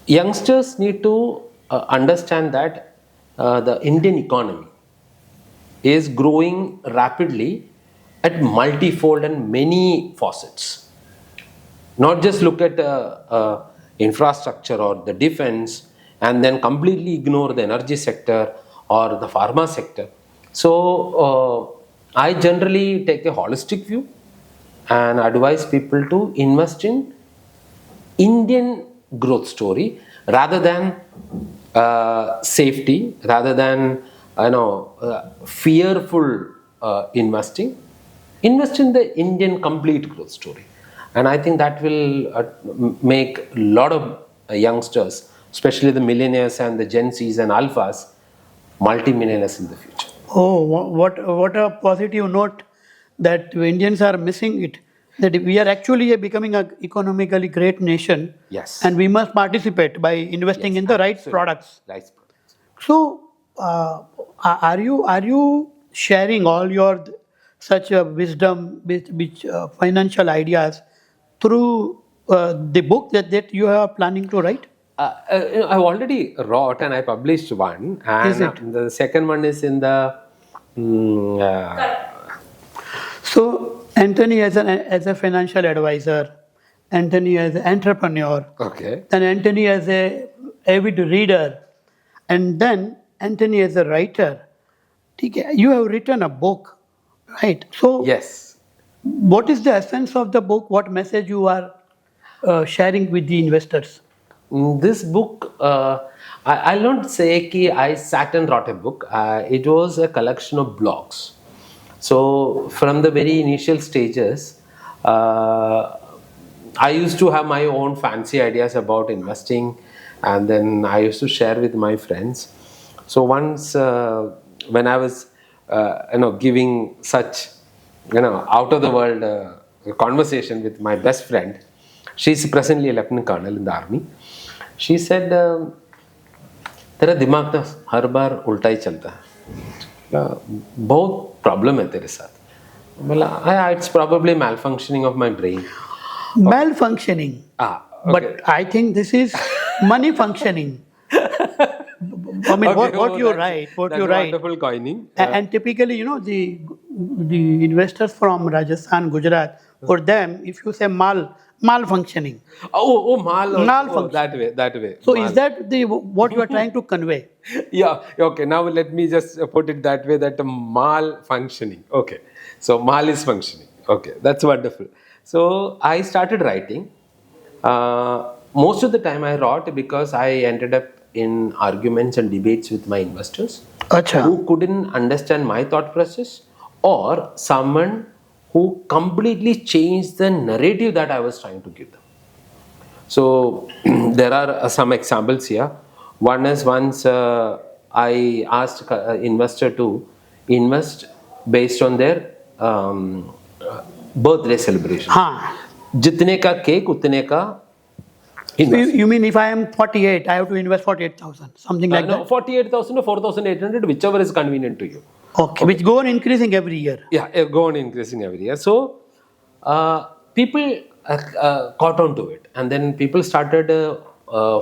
A: youngsters need to understand that the Indian economy is growing rapidly at multifold and many facets. Not just look at infrastructure or the defense and then completely ignore the energy sector or the pharma sector. So, I generally take a holistic view and advise people to invest in Indian growth story rather than safety, rather than fearful investing. Invest in the Indian complete growth story, and I think that will make a lot of youngsters, especially the millennials and the Gen Zs and Alphas, multi-millionaires in the future.
B: Oh, what a positive note that Indians are missing it. That we are actually becoming an economically great nation.
A: Yes.
B: And we must participate by investing in the right
A: Absolutely.
B: products.
A: Right products.
B: So, are you sharing all your such wisdom, which financial ideas through the book that you are planning to write?
A: I've already wrote and I published one, and
B: Is it?
A: the second one is in the.
B: So, Anthony as a financial advisor, Anthony as an entrepreneur,
A: Okay.
B: then Anthony as a avid reader, and then Anthony as a writer. You have written a book, right? So,
A: Yes.
B: what is the essence of the book? What message you are sharing with the investors?
A: This book, I'll not say ki I sat and wrote a book. It was a collection of blogs. So from the very initial stages, I used to have my own fancy ideas about investing, and then I used to share with my friends. So once when I was giving such out of the world conversation with my best friend, she's presently a lieutenant colonel in the army. She said, तेरा दिमाग ना हर बार उल्टा ही चलता है, बहुत problem है तेरे साथ. बोला, it's probably malfunctioning of my brain.
B: Malfunctioning.
A: Okay.
B: But I think this is money functioning. I mean,
A: Okay,
B: what you
A: that's-
B: write, what
A: that's
B: you write.
A: wonderful coining.
B: And typically, the investors from Rajasthan, Gujarat, for them, if you say malfunctioning.
A: Mal.
B: Malfunction.
A: That way.
B: So
A: Mal.
B: is that what you are trying to convey?
A: Yeah. Okay. Now let me just put it that way. That mal functioning. Okay. So mal is functioning. Okay. That's wonderful. So I started writing. Most of the time I wrote because I ended up in arguments and debates with my investors
B: Acha.
A: who couldn't understand my thought process, or someone who completely changed the narrative that I was trying to give them. So there are some examples here. One is once I asked an investor to invest based on their birthday celebration.
B: Haan.
A: जितने का cake उतने का
B: So
A: invest.
B: you mean if I am 48, I have to invest 48,000, something like
A: No,
B: that?
A: 48,000 or 4,800, whichever is convenient to you.
B: Okay, which go on increasing every year.
A: Yeah, go on increasing every year. So people caught on to it, and then people started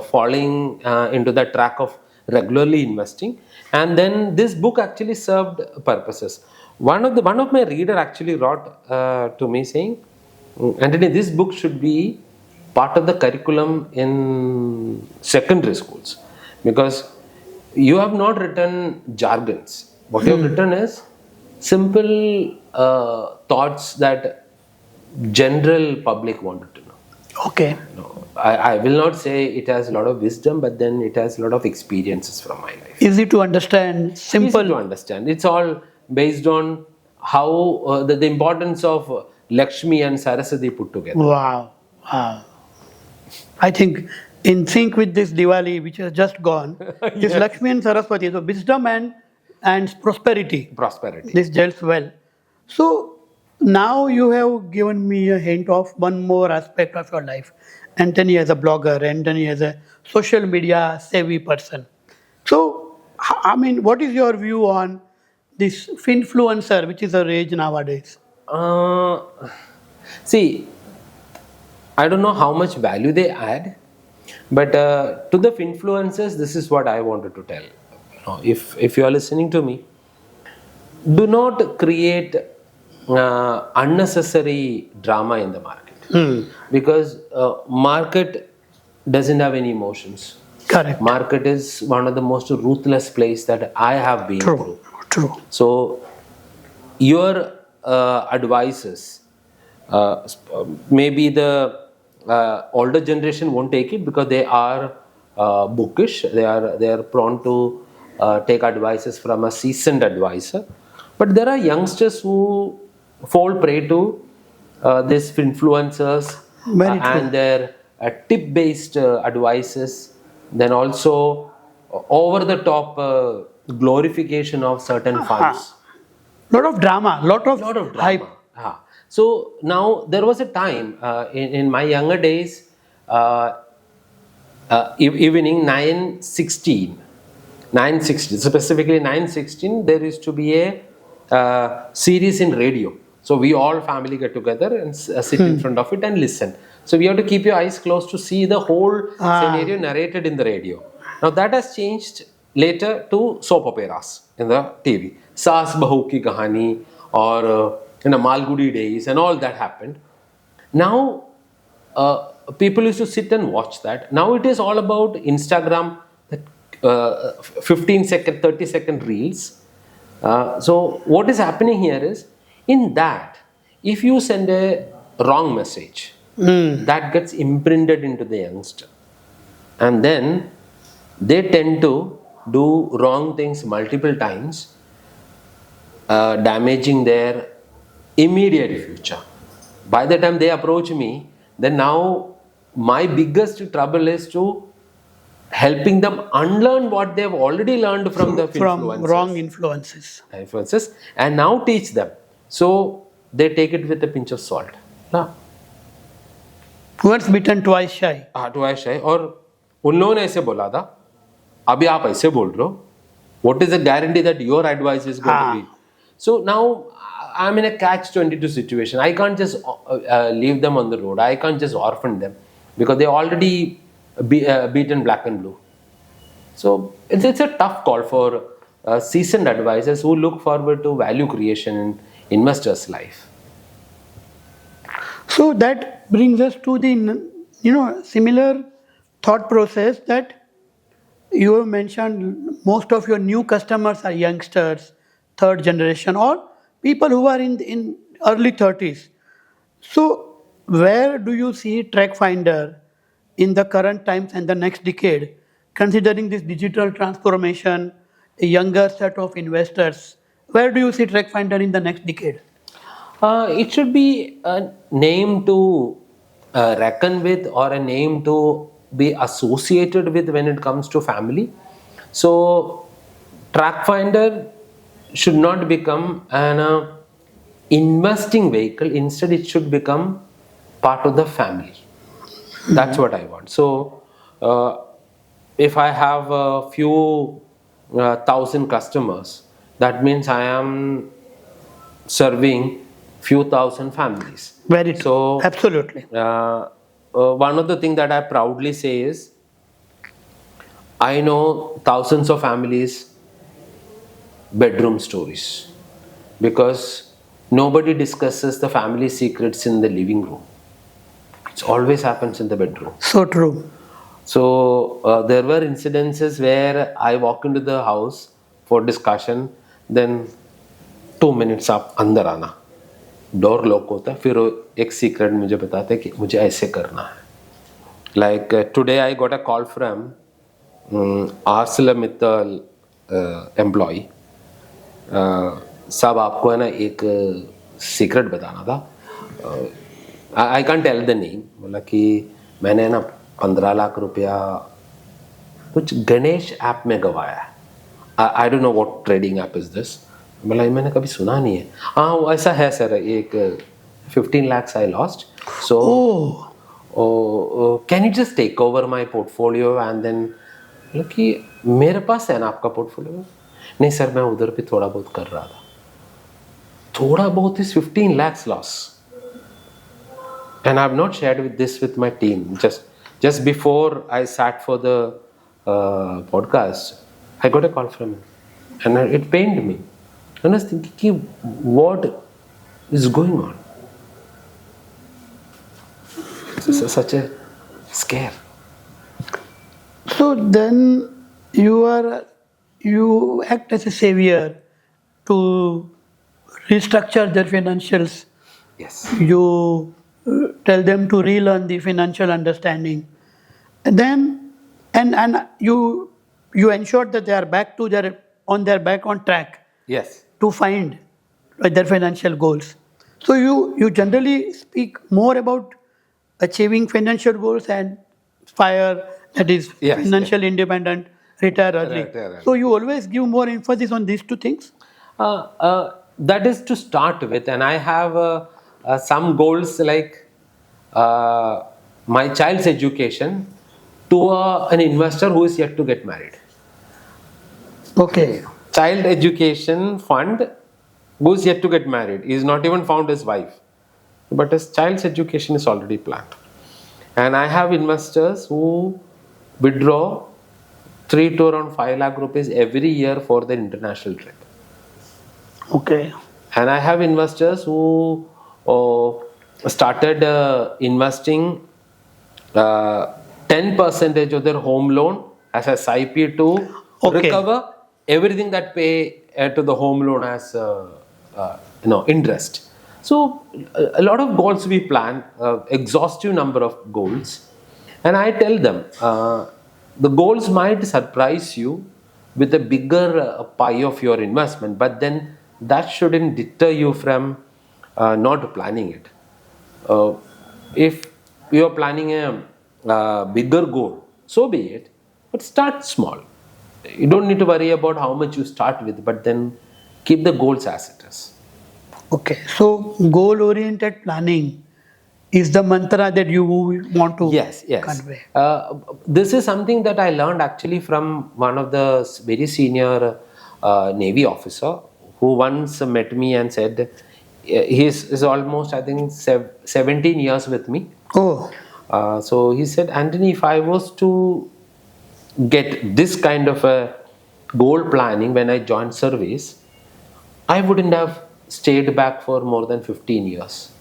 A: falling into the track of regularly investing, and then this book actually served purposes. One of my reader actually wrote to me saying, Antony, this book should be part of the curriculum in secondary schools, because you have not written jargons. What you have written is simple thoughts that general public wanted to know.
B: Okay.
A: No, I will not say it has a lot of wisdom, but then it has a lot of experiences from my life.
B: Easy to understand, simple.
A: Easy to understand. It's all based on how the importance of Lakshmi and Saraswati put together.
B: Wow. Wow. I think in sync with this Diwali, which has just gone, is Lakshmi and Saraswati. So wisdom and prosperity.
A: Prosperity.
B: This gels well. So now you have given me a hint of one more aspect of your life, Antony as a blogger, Antony as a social media savvy person. So, I mean, what is your view on this finfluencer, which is a rage nowadays?
A: Uh, See, I don't know how much value they add, but to the influencers, this is what I wanted to tell. If you are listening to me, do not create unnecessary drama in the market, because market doesn't have any emotions.
B: Correct.
A: Market is one of the most ruthless place that I have been
B: True.
A: through.
B: True.
A: So your advices, maybe the older generation won't take it because they are bookish. They are prone to take advices from a seasoned advisor. But there are youngsters who fall prey to these influencers
B: Very true.
A: and their tip-based advices. Then also over-the-top glorification of certain funds.
B: Lot of drama, lot of
A: Drama.
B: hype.
A: So now there was a time in my younger days, evening 9:16, specifically 9:16, there used to be a series in radio. So we all family get together and sit in front of it and listen. So we have to keep your eyes closed to see the whole scenario narrated in the radio. Now that has changed later to soap operas in the TV. Saas Bahu Ki Kahani or Malgudi Days and all that happened. Now people used to sit and watch that. Now it is all about Instagram, 15-second, 30-second reels. So what is happening here is, in that, if you send a wrong message, that gets imprinted into the youngster. And then they tend to do wrong things multiple times, damaging their immediate future. By the time they approach me, then now my biggest trouble is to helping them unlearn what they've already learned from the
B: wrong influences.
A: And now teach them. So they take it with a pinch of salt.
B: Once bitten, twice shy.
A: Twice shy. और उन लोगों ने ऐसे बोला था, अभी आप ऐसे बोल रहे हो. What is the guarantee that your advice is going to be? So now I'm in a catch-22 situation. I can't just leave them on the road. I can't just orphan them because they already beaten black and blue. So it's a tough call for seasoned advisors who look forward to value creation in investors' life.
B: So that brings us to the similar thought process that you have mentioned. Most of your new customers are youngsters, third generation, or people who are in early 30s. So where do you see Trackfinder in the current times and the next decade, considering this digital transformation, a younger set of investors? Where do you see Trackfinder in the next decade?
A: It should be a name to reckon with, or a name to be associated with when it comes to family. So Trackfinder should not become an investing vehicle. Instead, it should become part of the family. That's what I want. So if I have a few thousand customers, that means I am serving few thousand families.
B: Very true.
A: So
B: absolutely.
A: One of the things that I proudly say is, I know thousands of families' bedroom stories, because nobody discusses the family secrets in the living room. It always happens in the bedroom.
B: So true.
A: So there were incidences where I walk into the house for discussion, then 2 minutes आप अंदर आना, door lock होता है, फिर एक secret मुझे बताते कि मुझे ऐसे करना है. Like today I got a call from ArcelorMittal employee. साहब आपको है ना एक सीक्रेट बताना था. I can't tell the name. बोला कि मैंने ना 15 लाख रुपया कुछ गणेश ऐप में गवाया है. I don't know what trading app is this. बोला मैंने कभी सुना नहीं है. हाँ ऐसा है सर, एक 15 lakhs I lost. So can you just take over my portfolio and then कि मेरे पास है ना आपका पोर्टफोलियो? नहीं सर, मैं उधर भी थोड़ा बहुत कर रहा था. थोड़ा बहुत is 15 lakhs loss. And I have not shared this with my team. Just before I sat for the podcast, I got a call from him, and it pained me. And I was thinking, what is going on? It's such a scare.
B: So then you act as a savior to restructure their financials.
A: Yes.
B: You tell them to relearn the financial understanding, and then and you ensure that they are on track
A: Yes.
B: to find their financial goals. So you generally speak more about achieving financial goals and that is
A: Yes,
B: financial independent, retire early.
A: Retire early.
B: So you always give more emphasis on these two things.
A: That is to start with, and I have some goals like my child's education to an investor who is yet to get married.
B: Okay.
A: Child education fund who is yet to get married. He is not even found his wife, but his child's education is already planned. And I have investors who withdraw 3 to around 5 lakh rupees every year for their international trip.
B: Okay.
A: And I have investors who started investing 10% of their home loan as a SIP to recover everything that pay to the home loan as interest. So a lot of goals we plan, exhaustive number of goals, and I tell them the goals might surprise you with a bigger pie of your investment, but then that shouldn't deter you from not planning it. If you are planning a bigger goal, so be it, but start small. You don't need to worry about how much you start with, but then keep the goals as it is.
B: Okay, so goal-oriented planning is the mantra that you want to convey.
A: This is something that I learned actually from one of the very senior Navy officer who once met me and said, he's almost, I think, 17 years with me.
B: Oh.
A: So he said, Antony, if I was to get this kind of a goal planning when I joined service, I wouldn't have stayed back for more than 15 years.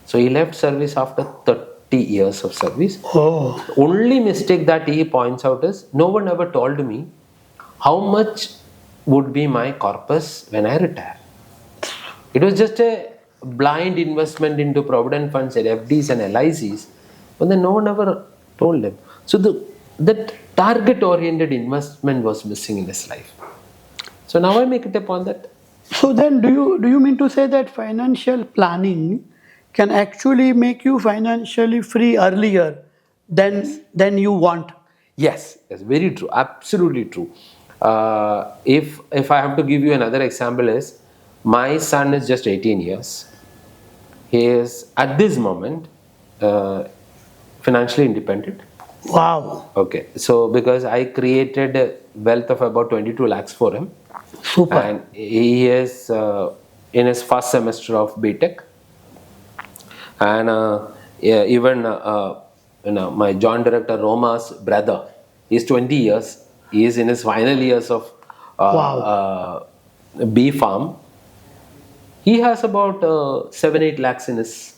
A: So he left service after 30 years of service.
B: Oh.
A: Only mistake that he points out is no one ever told me how much would be my corpus when I retire. It was just a blind investment into provident funds and FDs and LICs, but then no one ever told him. So that target-oriented investment was missing in his life. So now I make it a point that.
B: So then, do you mean to say that financial planning can actually make you financially free earlier than you want?
A: Yes, very true, absolutely true. If I have to give you another example is, my son is just 18 years. He is at this moment financially independent.
B: Wow.
A: Okay, so because I created a wealth of about 22 lakhs for him.
B: Super.
A: And he is in his first semester of BTech. And even my joint director Roma's brother, he's 20 years. He is in his final years of bee farm. He has about 7-8 lakhs in his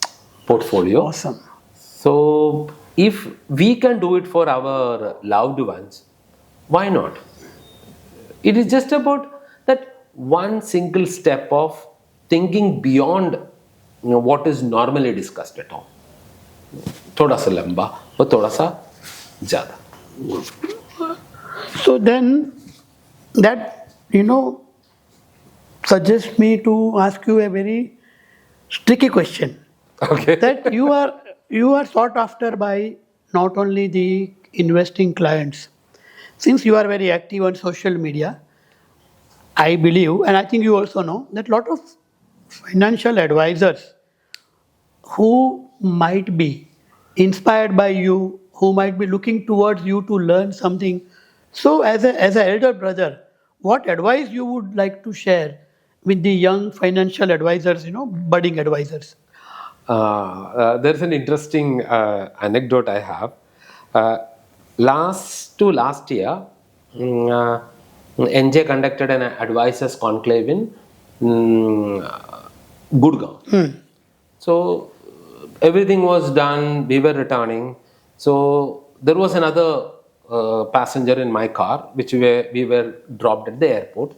A: portfolio.
B: Awesome.
A: So if we can do it for our loved ones, why not? It is just about that one single step of thinking beyond what is normally discussed at home. थोड़ा सा लंबा और थोड़ा सा ज़्यादा.
B: So then that suggests me to ask you a very tricky question.
A: Okay.
B: That you are sought after by not only the investing clients. Since you are very active on social media, I believe, and I think you also know, that a lot of financial advisors who might be inspired by you, who might be looking towards you to learn something. So, as an elder brother, what advice you would like to share with the young financial advisors, budding advisors?
A: There's an interesting anecdote I have. Uh, last year, NJ conducted an advisors conclave in Gurgaon. So everything was done. We were returning. So there was another passenger in my car, which we were dropped at the airport.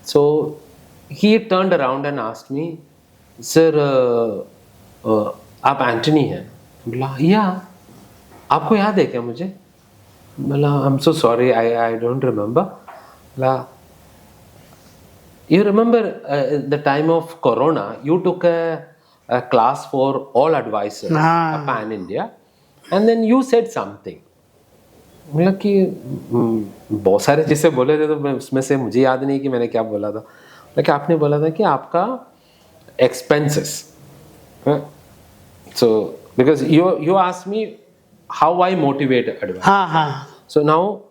A: So he turned around and asked me, "Sir, आप Antony हैं?" बोला, "या आपको याद है क्या मुझे?" बोला, "I am so sorry, I don't remember." बोला, "You remember the time of Corona, you took a class for all advisors, a pan India, and then you said something." बोला कि बहुत सारे चीज़ें बोले थे, तो मैं उसमें से मुझे याद नहीं कि मैंने क्या बोला था। लेकिन आपने बोला था कि आपका expenses, so because you asked me how I motivate advisors. So now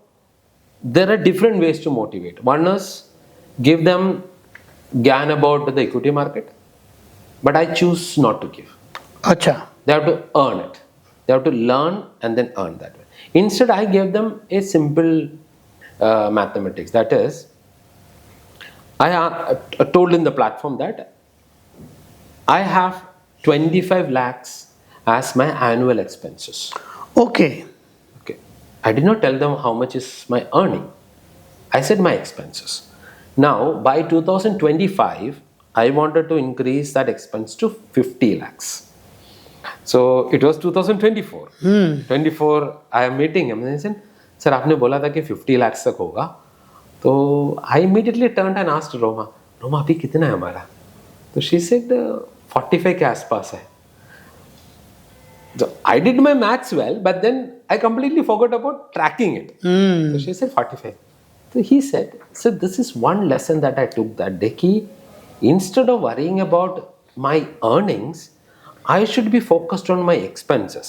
A: there are different ways to motivate. One is give them gyan about the equity market, but I choose not to give.
B: Acha.
A: They have to earn it. They have to learn and then earn that way. Instead, I gave them a simple mathematics. That is, I told in the platform that I have 25 lakhs as my annual expenses.
B: Okay.
A: I did not tell them how much is my earning. I said my expenses. Now, by 2025, I wanted to increase that expense to 50 lakhs. So it was 2024. 24, I am meeting him. And I said, "Sir, आपने बोला था कि 50 lakhs तक होगा." तो I immediately turned and asked Roma, "अभी कितना है हमारा?" तो she said, 45 के आसपास है. So I did my maths well, but then I completely forgot about tracking it. So she said 45. So he said, "So this is one lesson that I took that day. Ki instead of worrying about my earnings, I should be focused on my expenses.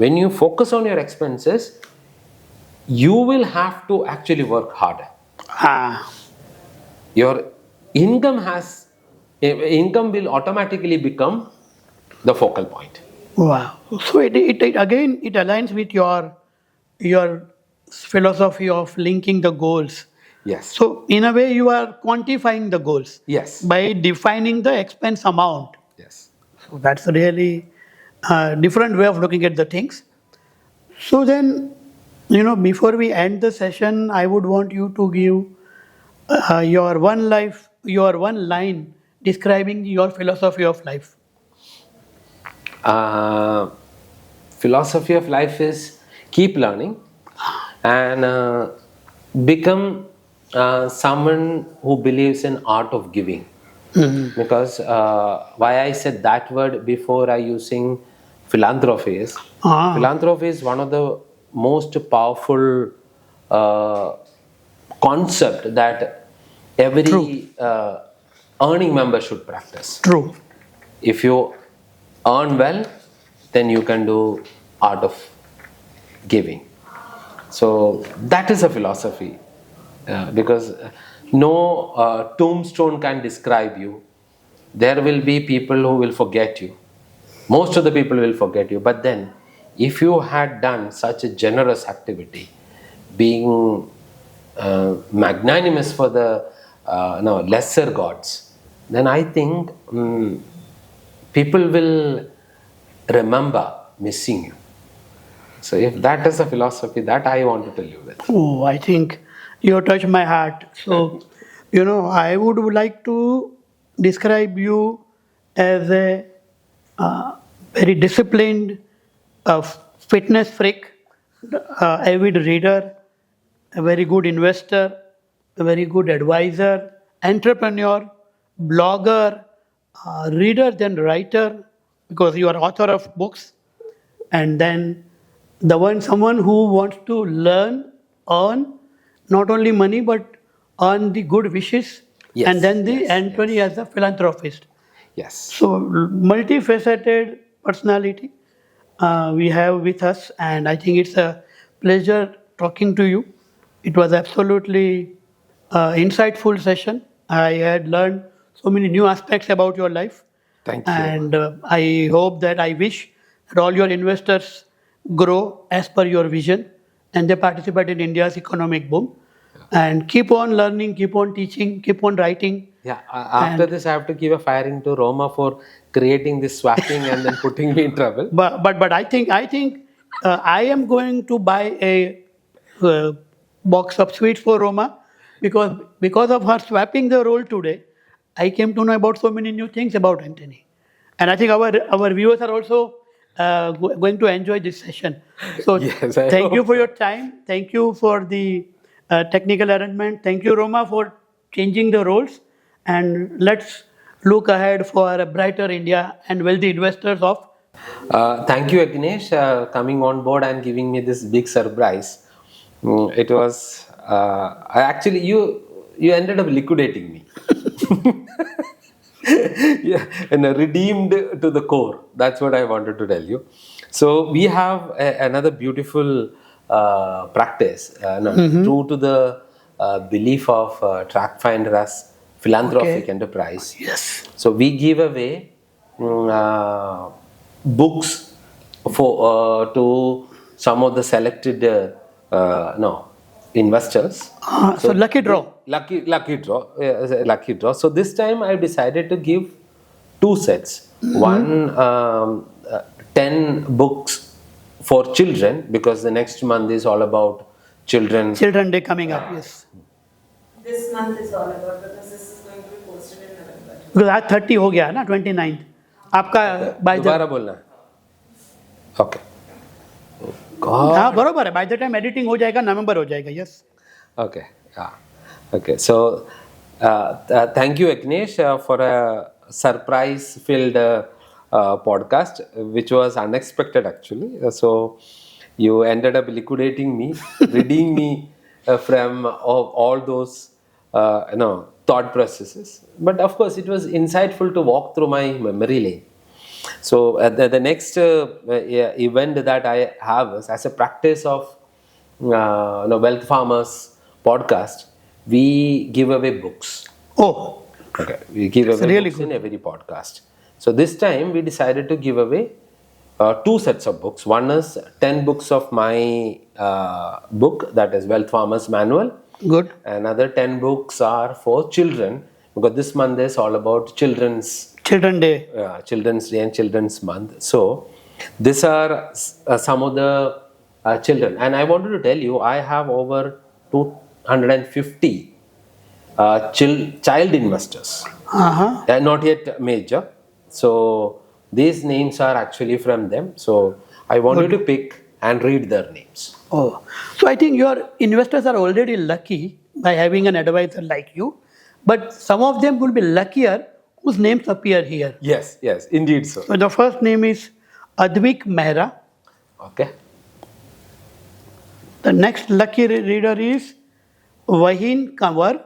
A: When you focus on your expenses, you will have to actually work harder. Your income will automatically become the focal point."
B: Wow. So it again it aligns with your philosophy of linking the goals.
A: Yes.
B: So in a way you are quantifying the goals.
A: Yes.
B: By defining the expense amount.
A: Yes.
B: So that's a really different way of looking at the things. So then, before we end the session, I would want you to give your one line describing your philosophy of life.
A: Philosophy of life is keep learning and become someone who believes in art of giving. Because why I said that word before I using philanthropy is philanthropy is one of the most powerful concept that every earning member should practice.
B: True.
A: If you earn well, then you can do art of giving. So that is a philosophy, because no tombstone can describe you. There will be people who will forget you. Most of the people will forget you. But then, if you had done such a generous activity, being magnanimous for the lesser gods, then I think people will remember missing you. So if that is a philosophy that I wanted to live with.
B: Oh, I think you touched my heart. So, I would like to describe you as a very disciplined fitness freak, avid reader, a very good investor, a very good advisor, entrepreneur, blogger, reader then writer, because you are author of books, and then someone who wants to learn, earn not only money but earn the good wishes,
A: Yes,
B: and then the
A: yes,
B: Antony as a philanthropist.
A: Yes.
B: So multifaceted personality, we have with us, and I think it's a pleasure talking to you. It was absolutely insightful session. I had learned so many new aspects about your life.
A: Thank you.
B: And I hope that I wish that all your investors grow as per your vision and they participate in India's economic boom. And keep on learning, keep on teaching, keep on writing.
A: Yeah, after this, I have to give a firing to Roma for creating this swapping and then putting me in trouble.
B: But I think I am going to buy a box of sweets for Roma because of her swapping the role today, I came to know about so many new things about Antony, and I think our viewers are also going to enjoy this session. So
A: Yes, I
B: thank you
A: hope
B: for your time. Thank you for the technical arrangement. Thank you, Roma, for changing the roles, and let's look ahead for a brighter India and wealthy investors of.
A: Thank you, Agnesh, coming on board and giving me this big surprise. It was actually you ended up liquidating me. Yeah, and redeemed to the core. That's what I wanted to tell you. So we have another beautiful practice, true to the belief of Trackfinder as philanthropic enterprise.
B: Yes.
A: So we give away books for to some of the selected investors.
B: So lucky draw.
A: Lucky draw. Lucky draw. So this time I decided to give two sets. One 10 books for children, because the next month is all about children.
B: Children Day coming up. Yes.
D: This month is all about, because this is going to be posted in November.
B: Because आज 30 हो गया ना 29th. आपका by the
A: दोबारा बोलना है. Okay. God.
B: हाँ बरोबर है. By the time editing हो जाएगा नवंबर हो जाएगा. Yes.
A: Okay. Yeah. Okay. So, thank you, Agnesh, for a surprise-filled podcast, which was unexpected actually. So, you ended up liquidating me, redeeming me from all those, thought processes. But of course, it was insightful to walk through my memory lane. So, the next event that I have is as a practice of Wealth Farmers podcast, we give away books.
B: Oh.
A: Okay, we give away
B: really
A: books
B: good.
A: in every podcast. So this time we decided to give away two sets of books. One is 10 books of my book, that is Wealth Farmers Manual.
B: Good.
A: Another 10 books are for children, because this month is all about Children's
B: Day.
A: Children's Day and Children's Month. So these are some of the children, and I wanted to tell you I have over 250 child investors. They are not yet major, so these names are actually from them. So I wanted to pick and read their names.
B: Oh. So I think your investors are already lucky by having an advisor like you, but some of them will be luckier whose names appear here.
A: Yes, indeed so.
B: So the first name is Advik Mehra.
A: Okay.
B: The next lucky reader is Wahin Kanwar.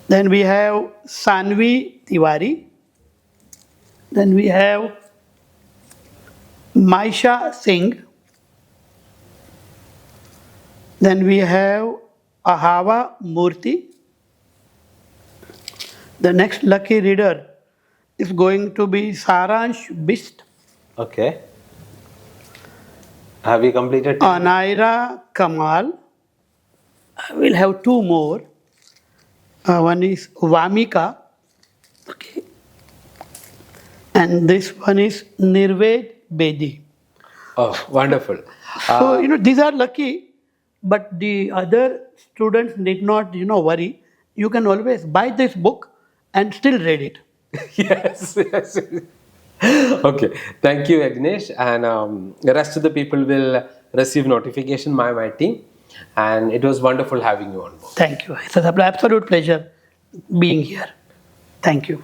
B: Then we have Sanvi Tiwari. Then we have Maisha Singh. Then we have Ahava Murthy. The next lucky reader is going to be Saransh Bist.
A: Okay. Have we completed?
B: Anaira Kamal. I will have two more. One is Vamika. Okay. And this one is Nirved Bedi.
A: Oh, wonderful.
B: So, these are lucky, but the other students need not, worry. You can always buy this book and still read it.
A: Yes. Okay. Thank you, Agnesh. And the rest of the people will receive notification by my team. And it was wonderful having you on board.
B: Thank you. It's an absolute pleasure being here. Thank you.